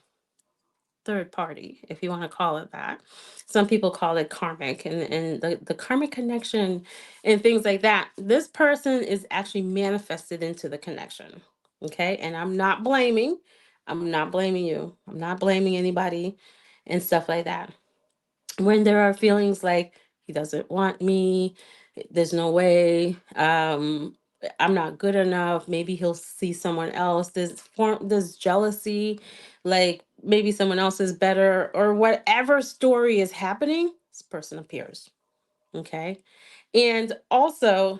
third party, if you want to call it that, some people call it karmic, and the karmic connection and things like that. This person is actually manifested into the connection. Okay. And I'm not blaming you. I'm not blaming anybody and stuff like that. When there are feelings like he doesn't want me, there's no way, I'm not good enough, maybe he'll see someone else, there's jealousy, like maybe someone else is better, or whatever story is happening, this person appears. Okay. And also,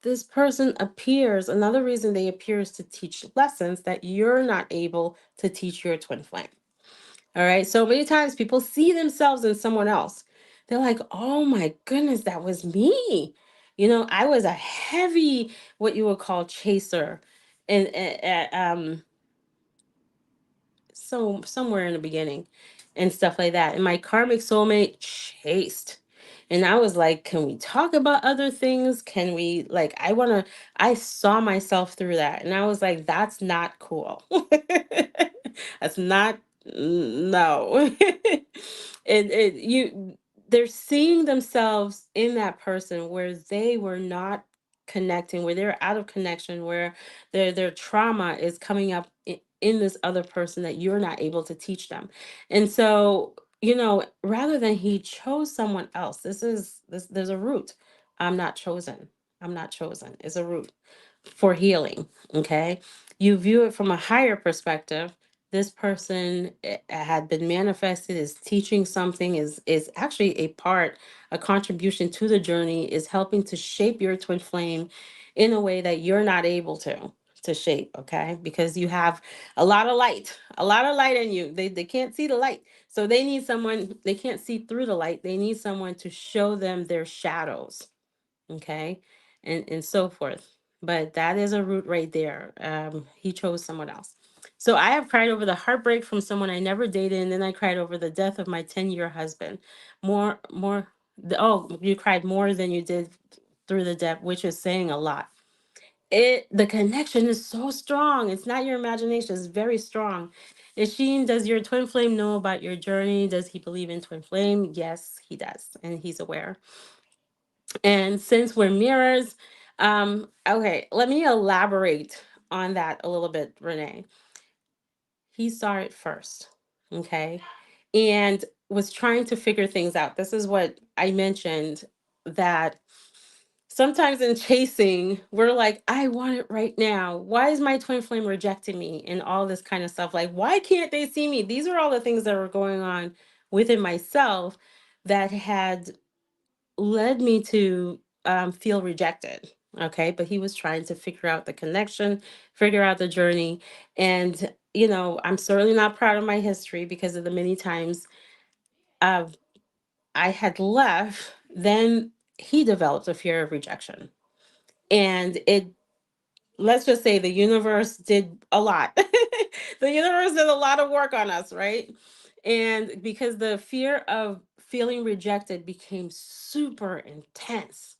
this person appears, another reason they appear is to teach lessons that you're not able to teach your twin flame. All right. So many times people see themselves in someone else. They're like, oh my goodness, that was me. I was a heavy, what you would call chaser. And so somewhere in the beginning and stuff like that. And my karmic soulmate chased. And I was like, can we talk about other things? Can we, like, I saw myself through that. And I was like, that's not cool. That's not, no. They're seeing themselves in that person where they were not connecting, where they're out of connection, where their trauma is coming up in this other person that you're not able to teach them. And so, rather than he chose someone else, there's a root. I'm not chosen. I'm not chosen. It's a root for healing. Okay. You view it from a higher perspective. This person had been manifested, is teaching something, is actually a contribution to the journey, is helping to shape your twin flame in a way that you're not able to shape. Okay. Because you have a lot of light in you. They can't see the light. So they need someone, they can't see through the light. They need someone to show them their shadows. Okay. And so forth. But that is a root right there. He chose someone else. So I have cried over the heartbreak from someone I never dated, and then I cried over the death of my 10-year husband. You cried more than you did through the death, which is saying a lot. The connection is so strong. It's not your imagination, it's very strong. Isheen, does your twin flame know about your journey? Does he believe in twin flame? Yes, he does, and he's aware. And since we're mirrors, okay, let me elaborate on that a little bit, Renee. He saw it first, okay, and was trying to figure things out. This is what I mentioned, that sometimes in chasing, we're like, I want it right now. Why is my twin flame rejecting me? And all this kind of stuff. Like, why can't they see me? These are all the things that were going on within myself that had led me to feel rejected. Okay. But he was trying to figure out the connection, figure out the journey. And, I'm certainly not proud of my history because of the many times uh, I had left. Then he developed a fear of rejection. And let's just say the universe did a lot. The universe did a lot of work on us, right? And because the fear of feeling rejected became super intense.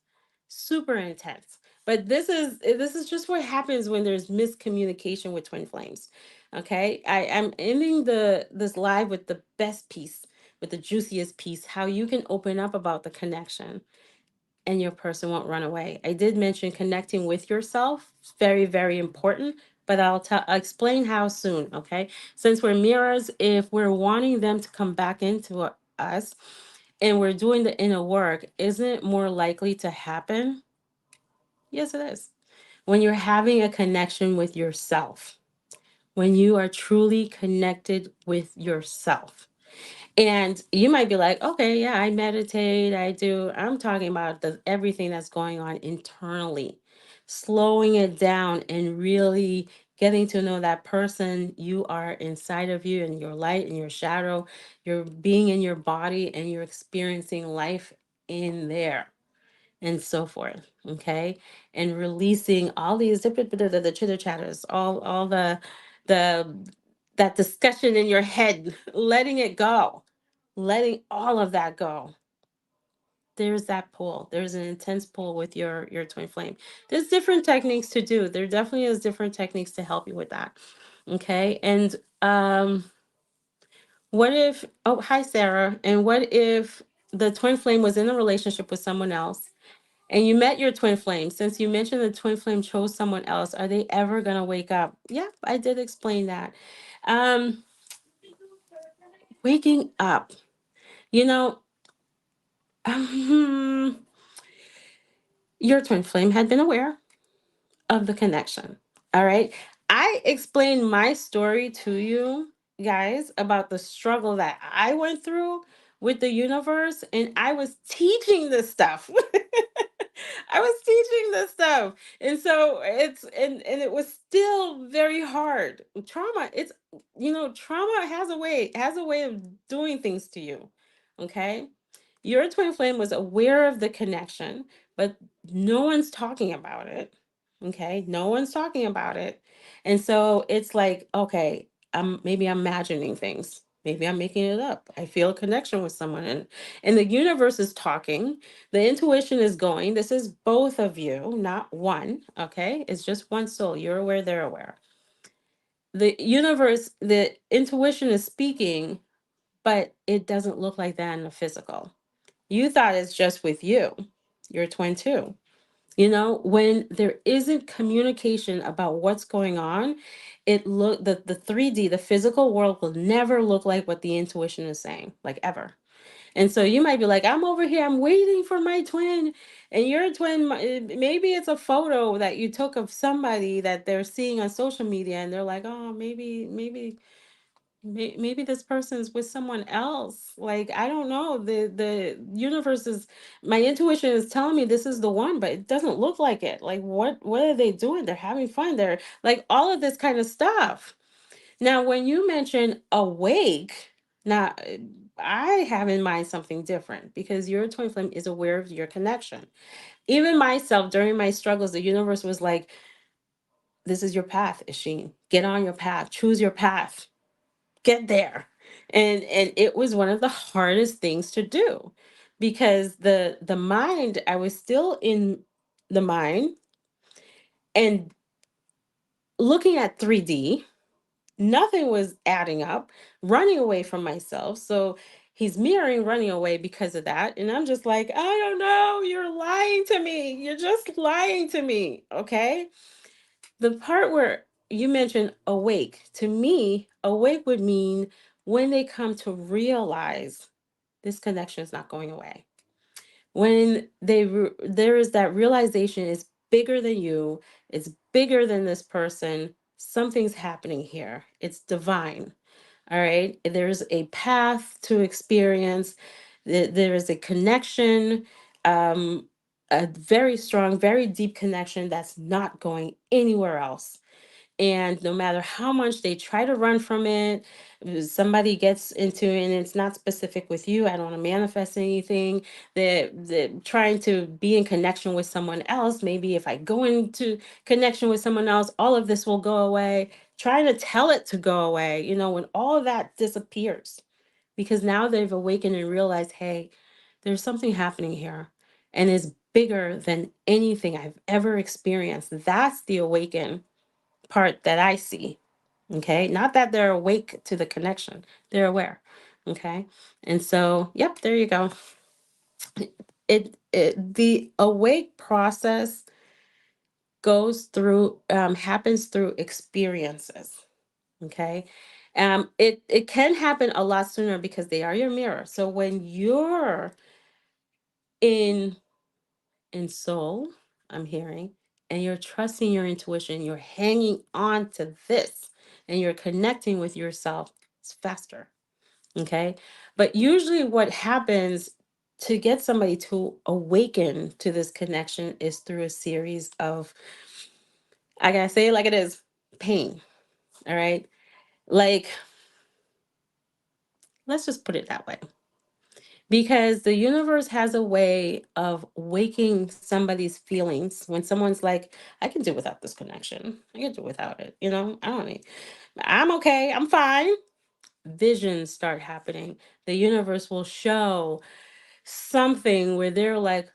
But this is just what happens when there's miscommunication with twin flames. Okay, I'm ending this live with the best piece, with the juiciest piece, how you can open up about the connection and your person won't run away. I did mention connecting with yourself. It's very, very important, but I'll explain how soon, okay? Since we're mirrors, if we're wanting them to come back into us and we're doing the inner work, isn't it more likely to happen? Yes, it is. When you're having a connection with yourself, when you are truly connected with yourself. And you might be like, okay, yeah, I meditate, I do. I'm talking about everything that's going on internally, slowing it down and really getting to know that person you are inside of you, and your light and your shadow. You're being in your body and you're experiencing life in there and so forth. Okay. And releasing all these the chitter chatters, all the that discussion in your head, letting it go, letting all of that go. There's that pull. There's an intense pull with your twin flame. There's different techniques to do. There definitely is different techniques to help you with that. Okay. And what if, oh, hi Sarah. And what if the twin flame was in a relationship with someone else and you met your twin flame? Since you mentioned the twin flame chose someone else, are they ever going to wake up? Yeah, I did explain that. Um, Waking up, you know, your twin flame had been aware of the connection. All right. I explained my story to you guys about the struggle that I went through with the universe, and I was teaching this stuff. I was teaching this stuff. And so and it was still very hard. Trauma, it's trauma has a way of doing things to you. Okay? Your twin flame was aware of the connection, but no one's talking about it. Okay? No one's talking about it. And so it's like, okay, maybe I'm imagining things. Maybe I'm making it up. I feel a connection with someone, and the universe is talking. The intuition is going. This is both of you, not one. Okay? It's just one soul. You're aware, they're aware. The universe, the intuition is speaking, but it doesn't look like that in the physical. You thought it's just with you. You're a twin too. When there isn't communication about what's going on, the 3D, the physical world will never look like what the intuition is saying, like ever. And so you might be like, I'm over here, I'm waiting for my twin. And your twin, maybe it's a photo that you took of somebody that they're seeing on social media, and they're like, oh, maybe this person's with someone else. Like, I don't know. The universe is, my intuition is telling me this is the one, but it doesn't look like it. Like, what are they doing? They're having fun. They're like all of this kind of stuff. Now, when you mention awake, now I have in mind something different, because your twin flame is aware of your connection. Even myself, during my struggles, the universe was like, this is your path, Isheen. Get on your path. Choose your path. Get there. And it was one of the hardest things to do, because the mind, I was still in the mind and looking at 3D. Nothing was adding up, running away from myself. So he's mirroring, running away because of that. And I'm just like, I don't know, you're lying to me. You're just lying to me. Okay. The part where you mentioned awake, to me, awake would mean when they come to realize this connection is not going away. When there is that realization is bigger than you, it's bigger than this person, something's happening here. It's divine. All right. There's a path to experience. There is a connection, a very strong, very deep connection that's not going anywhere else. And no matter how much they try to run from it, somebody gets into it, and it's not specific with you. I don't want to manifest anything. They're trying to be in connection with someone else. Maybe if I go into connection with someone else, all of this will go away. Trying to tell it to go away, when all of that disappears, because now they've awakened and realized, hey, there's something happening here, and it's bigger than anything I've ever experienced. That's the awaken part that I see. Okay. Not that they're awake to the connection, they're aware. Okay. And so, yep, there you go. The awake process happens through experiences. Okay. It can happen a lot sooner because they are your mirror. So when you're in soul, I'm hearing, and you're trusting your intuition, you're hanging on to this, and you're connecting with yourself, it's faster. Okay. But usually, what happens to get somebody to awaken to this connection is through a series of, I gotta say it like it is, pain. All right. Like, let's just put it that way. Because the universe has a way of waking somebody's feelings when someone's like, I can do without this connection. I can do without it. I don't need, I'm okay. I'm fine. Visions start happening. The universe will show something where they're like,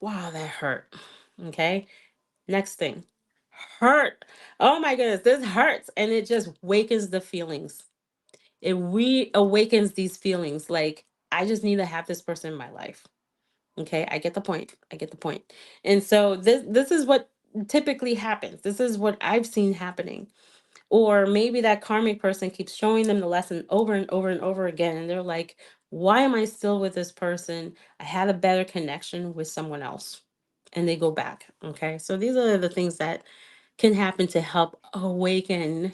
wow, that hurt. Okay. Next thing, hurt. Oh my goodness, this hurts. And it just wakens the feelings. It reawakens these feelings. Like, I just need to have this person in my life. Okay, I get the point. I get the point. And so this is what typically happens. This is what I've seen happening. Or maybe that karmic person keeps showing them the lesson over and over and over again, and they're like, why am I still with this person? I had a better connection with someone else. And they go back. Okay. So these are the things that can happen to help awaken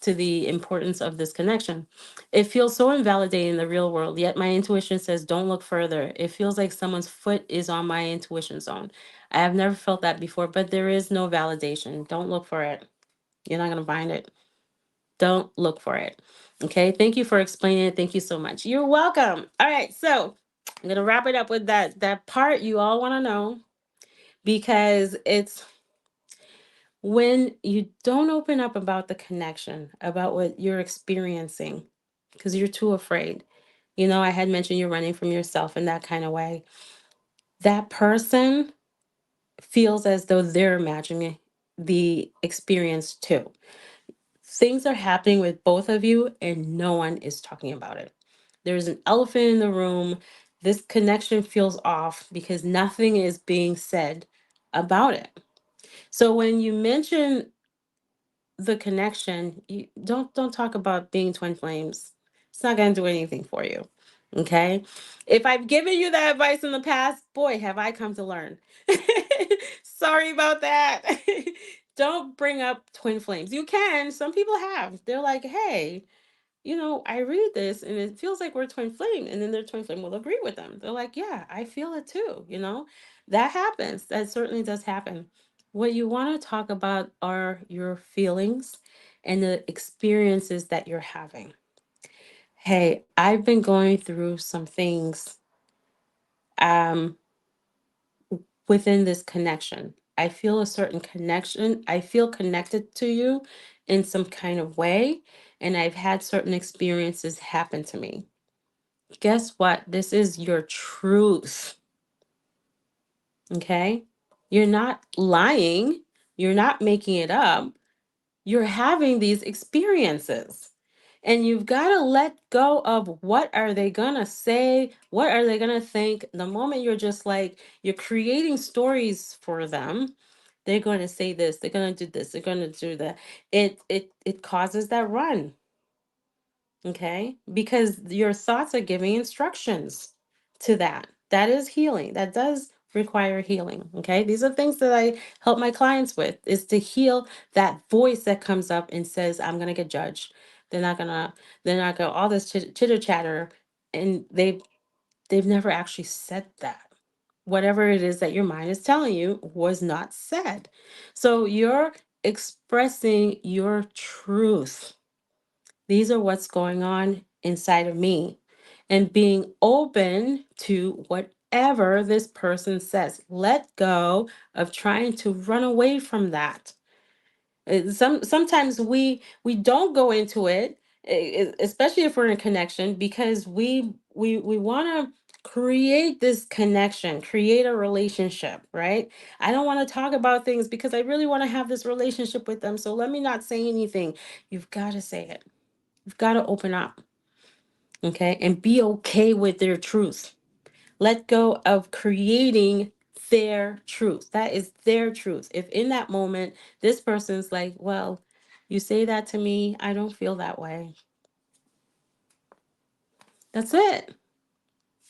to the importance of this connection. It feels so invalidating in the real world, yet my intuition says don't look further. It feels like someone's foot is on my intuition zone. I have never felt that before, but there is no validation. Don't look for it. You're not going to find it. Don't look for it. Okay. Thank you for explaining it. Thank you so much. You're welcome. All right. So I'm going to wrap it up with that part you all want to know, because it's when you don't open up about the connection, about what you're experiencing, because you're too afraid. You know, I had mentioned you're running from yourself in that kind of way. That person feels as though they're imagining the experience too. Things are happening with both of you and no one is talking about it. There's an elephant in the room. This connection feels off because nothing is being said about it. So when you mention the connection, you don't talk about being twin flames. It's not going to do anything for you. Okay? If I've given you that advice in the past, boy, have I come to learn. Sorry about that. Don't bring up twin flames. You can. Some people have. They're like, "Hey, you know, I read this and it feels like we're twin flame." And then their twin flame will agree with them. They're like, "Yeah, I feel it too." You know, that happens. That certainly does happen. What you want to talk about are your feelings and the experiences that you're having. Hey, I've been going through some things um, within this connection. I feel a certain connection. I feel connected to you in some kind of way. And I've had certain experiences happen to me. Guess what? This is your truth. Okay? You're not lying. You're not making it up. You're having these experiences. And you've got to let go of what are they going to say? What are they going to think? The moment you're just like, you're creating stories for them, they're going to say this, they're going to do this, they're going to do that. It causes that run. Okay? Because your thoughts are giving instructions to that. That is healing. That does require healing. Okay? These are things that I help my clients with, is to heal that voice that comes up and says, I'm gonna get judged. They're not gonna all this chitter chatter. And they've never actually said that. Whatever it is that your mind is telling you was not said. So you're expressing your truth. These are what's going on inside of me, and being open to whatever this person says. Let go of trying to run away from that. Sometimes we don't go into it, especially if we're in a connection, because we want to create this connection, create a relationship, right? I don't want to talk about things because I really want to have this relationship with them. So let me not say anything. You've got to say it. You've got to open up, okay, and be okay with their truth. Let go of creating their truth. That is their truth. If in that moment, this person's like, well, you say that to me, I don't feel that way. That's it.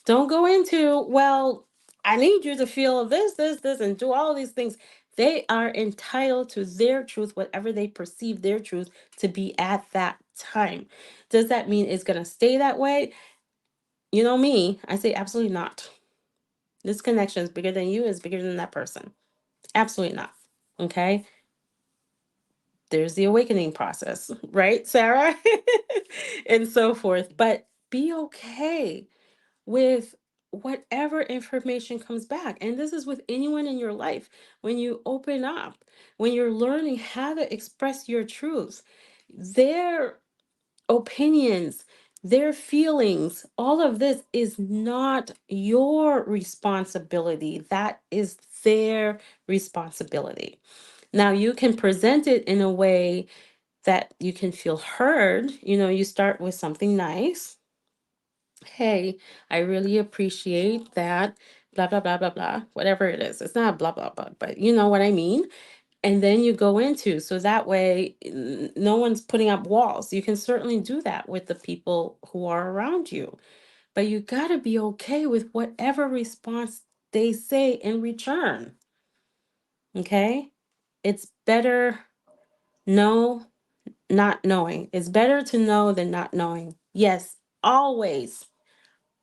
Don't go into, well, I need you to feel this, and do all these things. They are entitled to their truth, whatever they perceive their truth to be at that time. Does that mean it's going to stay that way? You know me, I say absolutely not. This connection is bigger than you, is bigger than that person. Absolutely not. Okay. There's the awakening process, right, Sarah? And so forth. But be okay with whatever information comes back. And this is with anyone in your life. When you open up, when you're learning how to express your truths, their opinions, their feelings, all of this is not your responsibility. That is their responsibility. Now, you can present it in a way that you can feel heard. You know, you start with something nice. Hey, I really appreciate that, blah, blah, blah, blah, blah, whatever it is. It's not blah, blah, blah, but you know what I mean? And then you go into, so that way no one's putting up walls. You can certainly do that with the people who are around you, but you got to be okay with whatever response they say in return. Okay? It's better no, not knowing. It's better to know than not knowing. Yes, always,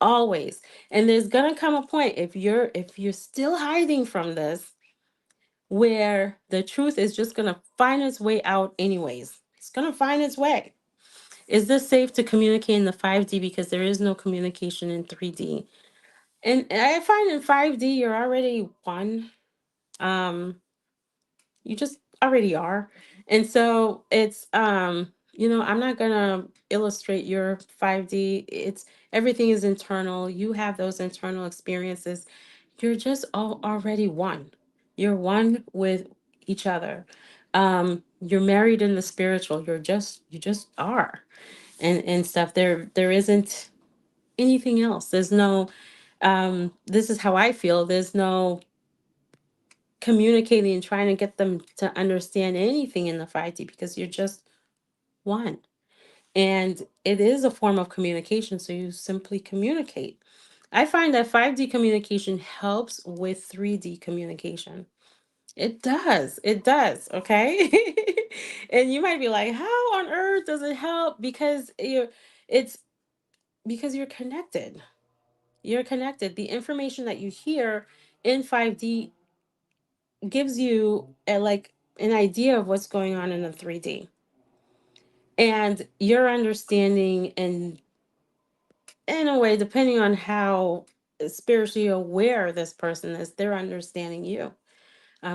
always. And there's gonna come a point, if you're still hiding from this, where the truth is just gonna find its way out anyways. It's gonna find its way. Is this safe to communicate in the 5D, because there is no communication in 3D? And I find in 5D you're already one. Um, you just already are. And so it's I'm not gonna illustrate your 5D. It's everything is internal. You have those internal experiences. You're just all already one. You're one with each other. You're married in the spiritual. You just are. And stuff. There isn't anything else. There's no this is how I feel. There's no communicating and trying to get them to understand anything in the 5D, because you're just one. And it is a form of communication, so you simply communicate. I find that 5D communication helps with 3D communication. It does. It does. Okay. And you might be like, how on earth does it help? It's because you're connected. You're connected. The information that you hear in 5D gives you an idea of what's going on in the 3D. And your understanding, and in a way, depending on how spiritually aware this person is, they're understanding you,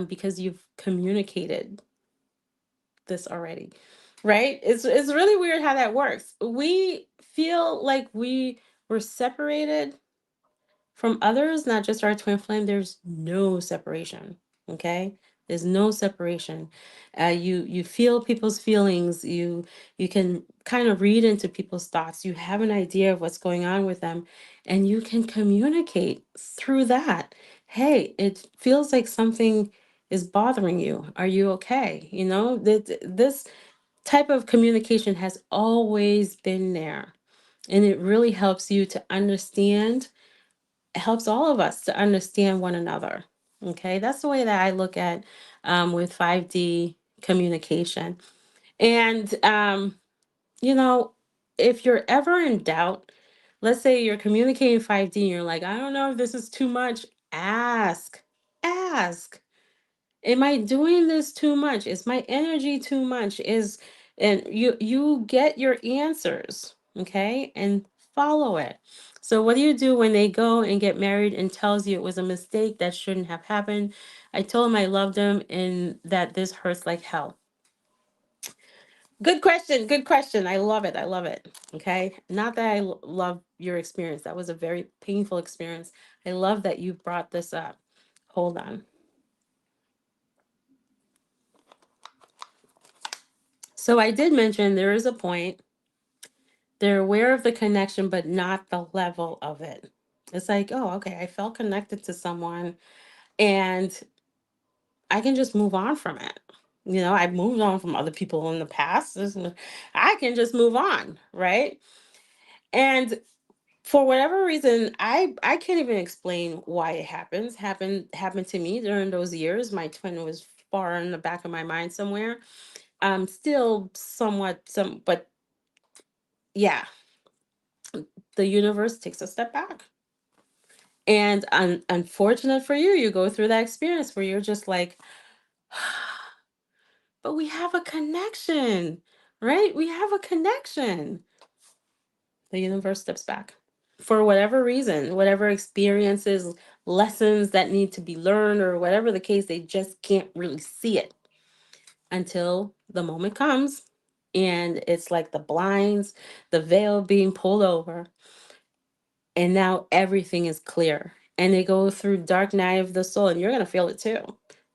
because you've communicated this already, right? It's really weird how that works. We feel like we were separated from others, not just our twin flame. There's no separation. Okay, there's no separation. You feel people's feelings. You can kind of read into people's thoughts. You have an idea of what's going on with them, and you can communicate through that. Hey, it feels like something is bothering you. Are you okay? That this type of communication has always been there, and it really helps you to understand. It helps all of us to understand one another. Okay, that's the way that I look at, with 5D communication. And you know, if you're ever in doubt, let's say you're communicating 5D and you're like, I don't know if this is too much. Ask. Am I doing this too much? Is my energy too much? And you get your answers, okay? And follow it. So what do you do when they go and get married and tells you it was a mistake that shouldn't have happened? I told him I loved him and that this hurts like hell. Good question. Good question. I love it. I love it. Okay. Not that love your experience. That was a very painful experience. I love that you brought this up. Hold on. So I did mention there is a point. They're aware of the connection, but not the level of it. It's like, oh, okay, I felt connected to someone and I can just move on from it. I've moved on from other people in the past. I can just move on, right? And for whatever reason, I can't even explain why it happened to me during those years. My twin was far in the back of my mind somewhere. Still somewhat but yeah, the universe takes a step back. And unfortunate for you, you go through that experience where you're just like, but we have a connection, right? We have a connection. The universe steps back for whatever reason, whatever experiences, lessons that need to be learned, or whatever the case, they just can't really see it until the moment comes. And it's like the blinds, the veil being pulled over, and now everything is clear. And they go through dark night of the soul, and you're going to feel it too.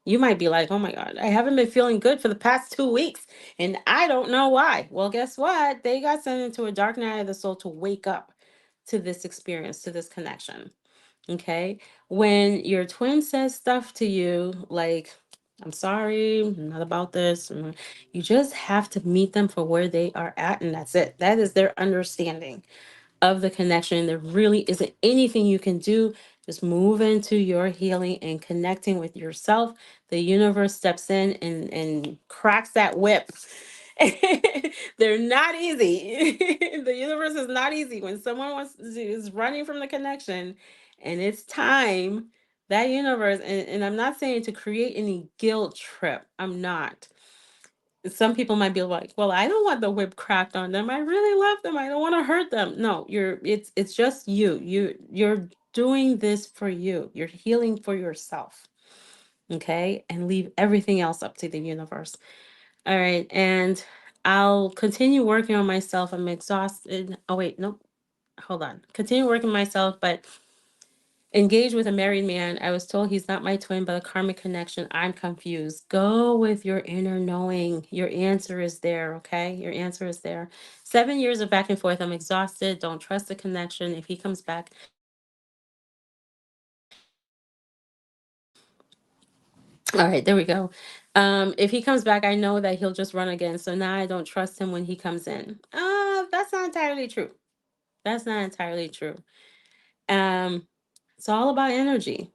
You might be like, oh my God, I haven't been feeling good for the past 2 weeks and I don't know why. Well, guess what? They got sent into a dark night of the soul to wake up to this experience, to this connection. Okay. When your twin says stuff to you like, I'm sorry, I'm not about this, you just have to meet them for where they are at. And that's it. That is their understanding of the connection. There really isn't anything you can do. Just move into your healing and connecting with yourself. The universe steps in and cracks that whip They're not easy. The universe is not easy. When someone is running from the connection and it's time, that universe, and I'm not saying to create any guilt trip. I'm not. Some people might be like, well, I don't want the whip cracked on them. I really love them. I don't want to hurt them. No, it's just you. You're doing this for you. You're healing for yourself. Okay? And leave everything else up to the universe. All right. And I'll continue working on myself. I'm exhausted. Oh, wait, nope. Hold on. Continue working on myself, but engage with a married man. I was told he's not my twin, but a karmic connection. I'm confused. Go with your inner knowing. Your answer is there, okay? Your answer is there. 7 years of back and forth. I'm exhausted. Don't trust the connection. If he comes back, all right, there we go. If he comes back, I know that he'll just run again. So now I don't trust him when he comes in. That's not entirely true. That's not entirely true. Um, it's all about energy.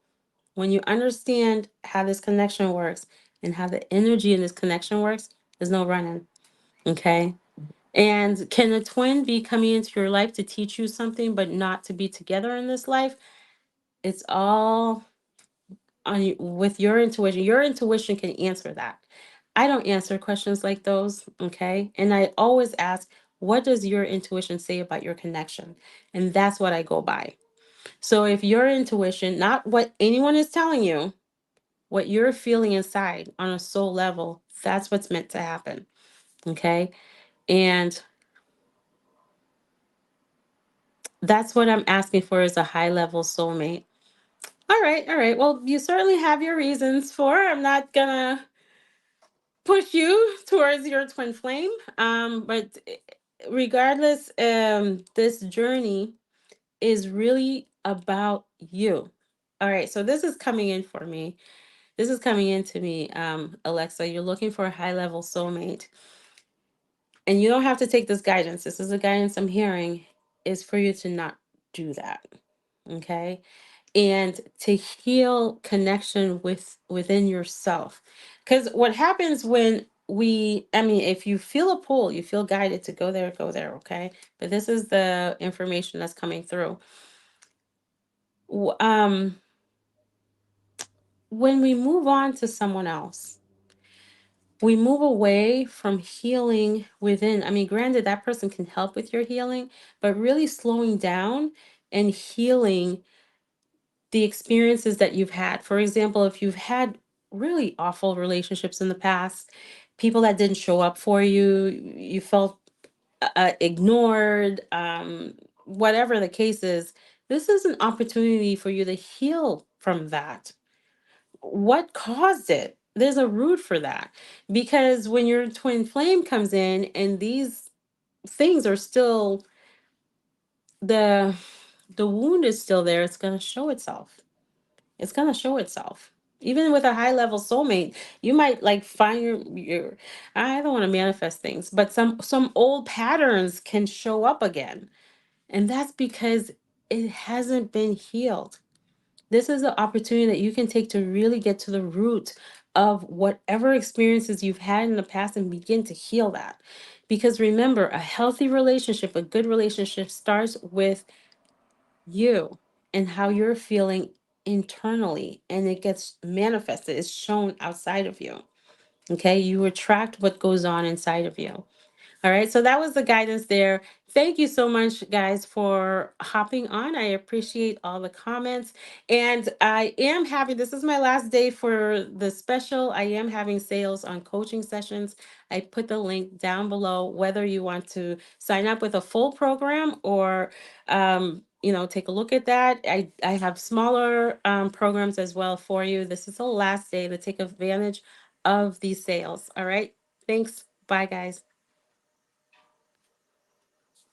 When you understand how this connection works and how the energy in this connection works, there's no running. Okay. And can a twin be coming into your life to teach you something, but not to be together in this life? It's all on with your intuition. Your intuition can answer that. I don't answer questions like those. Okay. And I always ask, what does your intuition say about your connection? And that's what I go by. So if your intuition, not what anyone is telling you, what you're feeling inside on a soul level, that's what's meant to happen. Okay. And that's what I'm asking for is a high level soulmate. All right. All right. Well, you certainly have your reasons for. I'm not gonna push you towards your twin flame. But regardless, this journey is really about you. All right. So this is coming in for me. This is coming into me, Alexa. You're looking for a high level soulmate. And you don't have to take this guidance. This is a guidance I'm hearing, is for you to not do that. Okay. And to heal connection within yourself. Because what happens when I mean, if you feel a pull, you feel guided to go there, go there. Okay. But this is the information that's coming through. W- Um, when we move on to someone else, we move away from healing within. I mean, granted, that person can help with your healing, but really slowing down and healing the experiences that you've had. For example, if you've had really awful relationships in the past, people that didn't show up for you, you felt ignored, whatever the case is, this is an opportunity for you to heal from that. What caused it? There's a root for that. Because when your twin flame comes in and these things are still, the the wound is still there, it's going to show itself. It's going to show itself. Even with a high level soulmate, you might like find your I don't want to manifest things, but some old patterns can show up again. And that's because it hasn't been healed. This is an opportunity that you can take to really get to the root of whatever experiences you've had in the past and begin to heal that. Because remember, a healthy relationship, a good relationship starts with you and how you're feeling internally, and it gets manifested, it's shown outside of you. Okay, you attract what goes on inside of you. All right, so that was the guidance there. Thank you so much, guys, for hopping on. I appreciate all the comments. And I am having, this is my last day for the special. I am having sales on coaching sessions. I put the link down below, whether you want to sign up with a full program or, take a look at that. I have smaller programs as well for you. This is the last day to take advantage of these sales. All right, thanks. Bye, guys.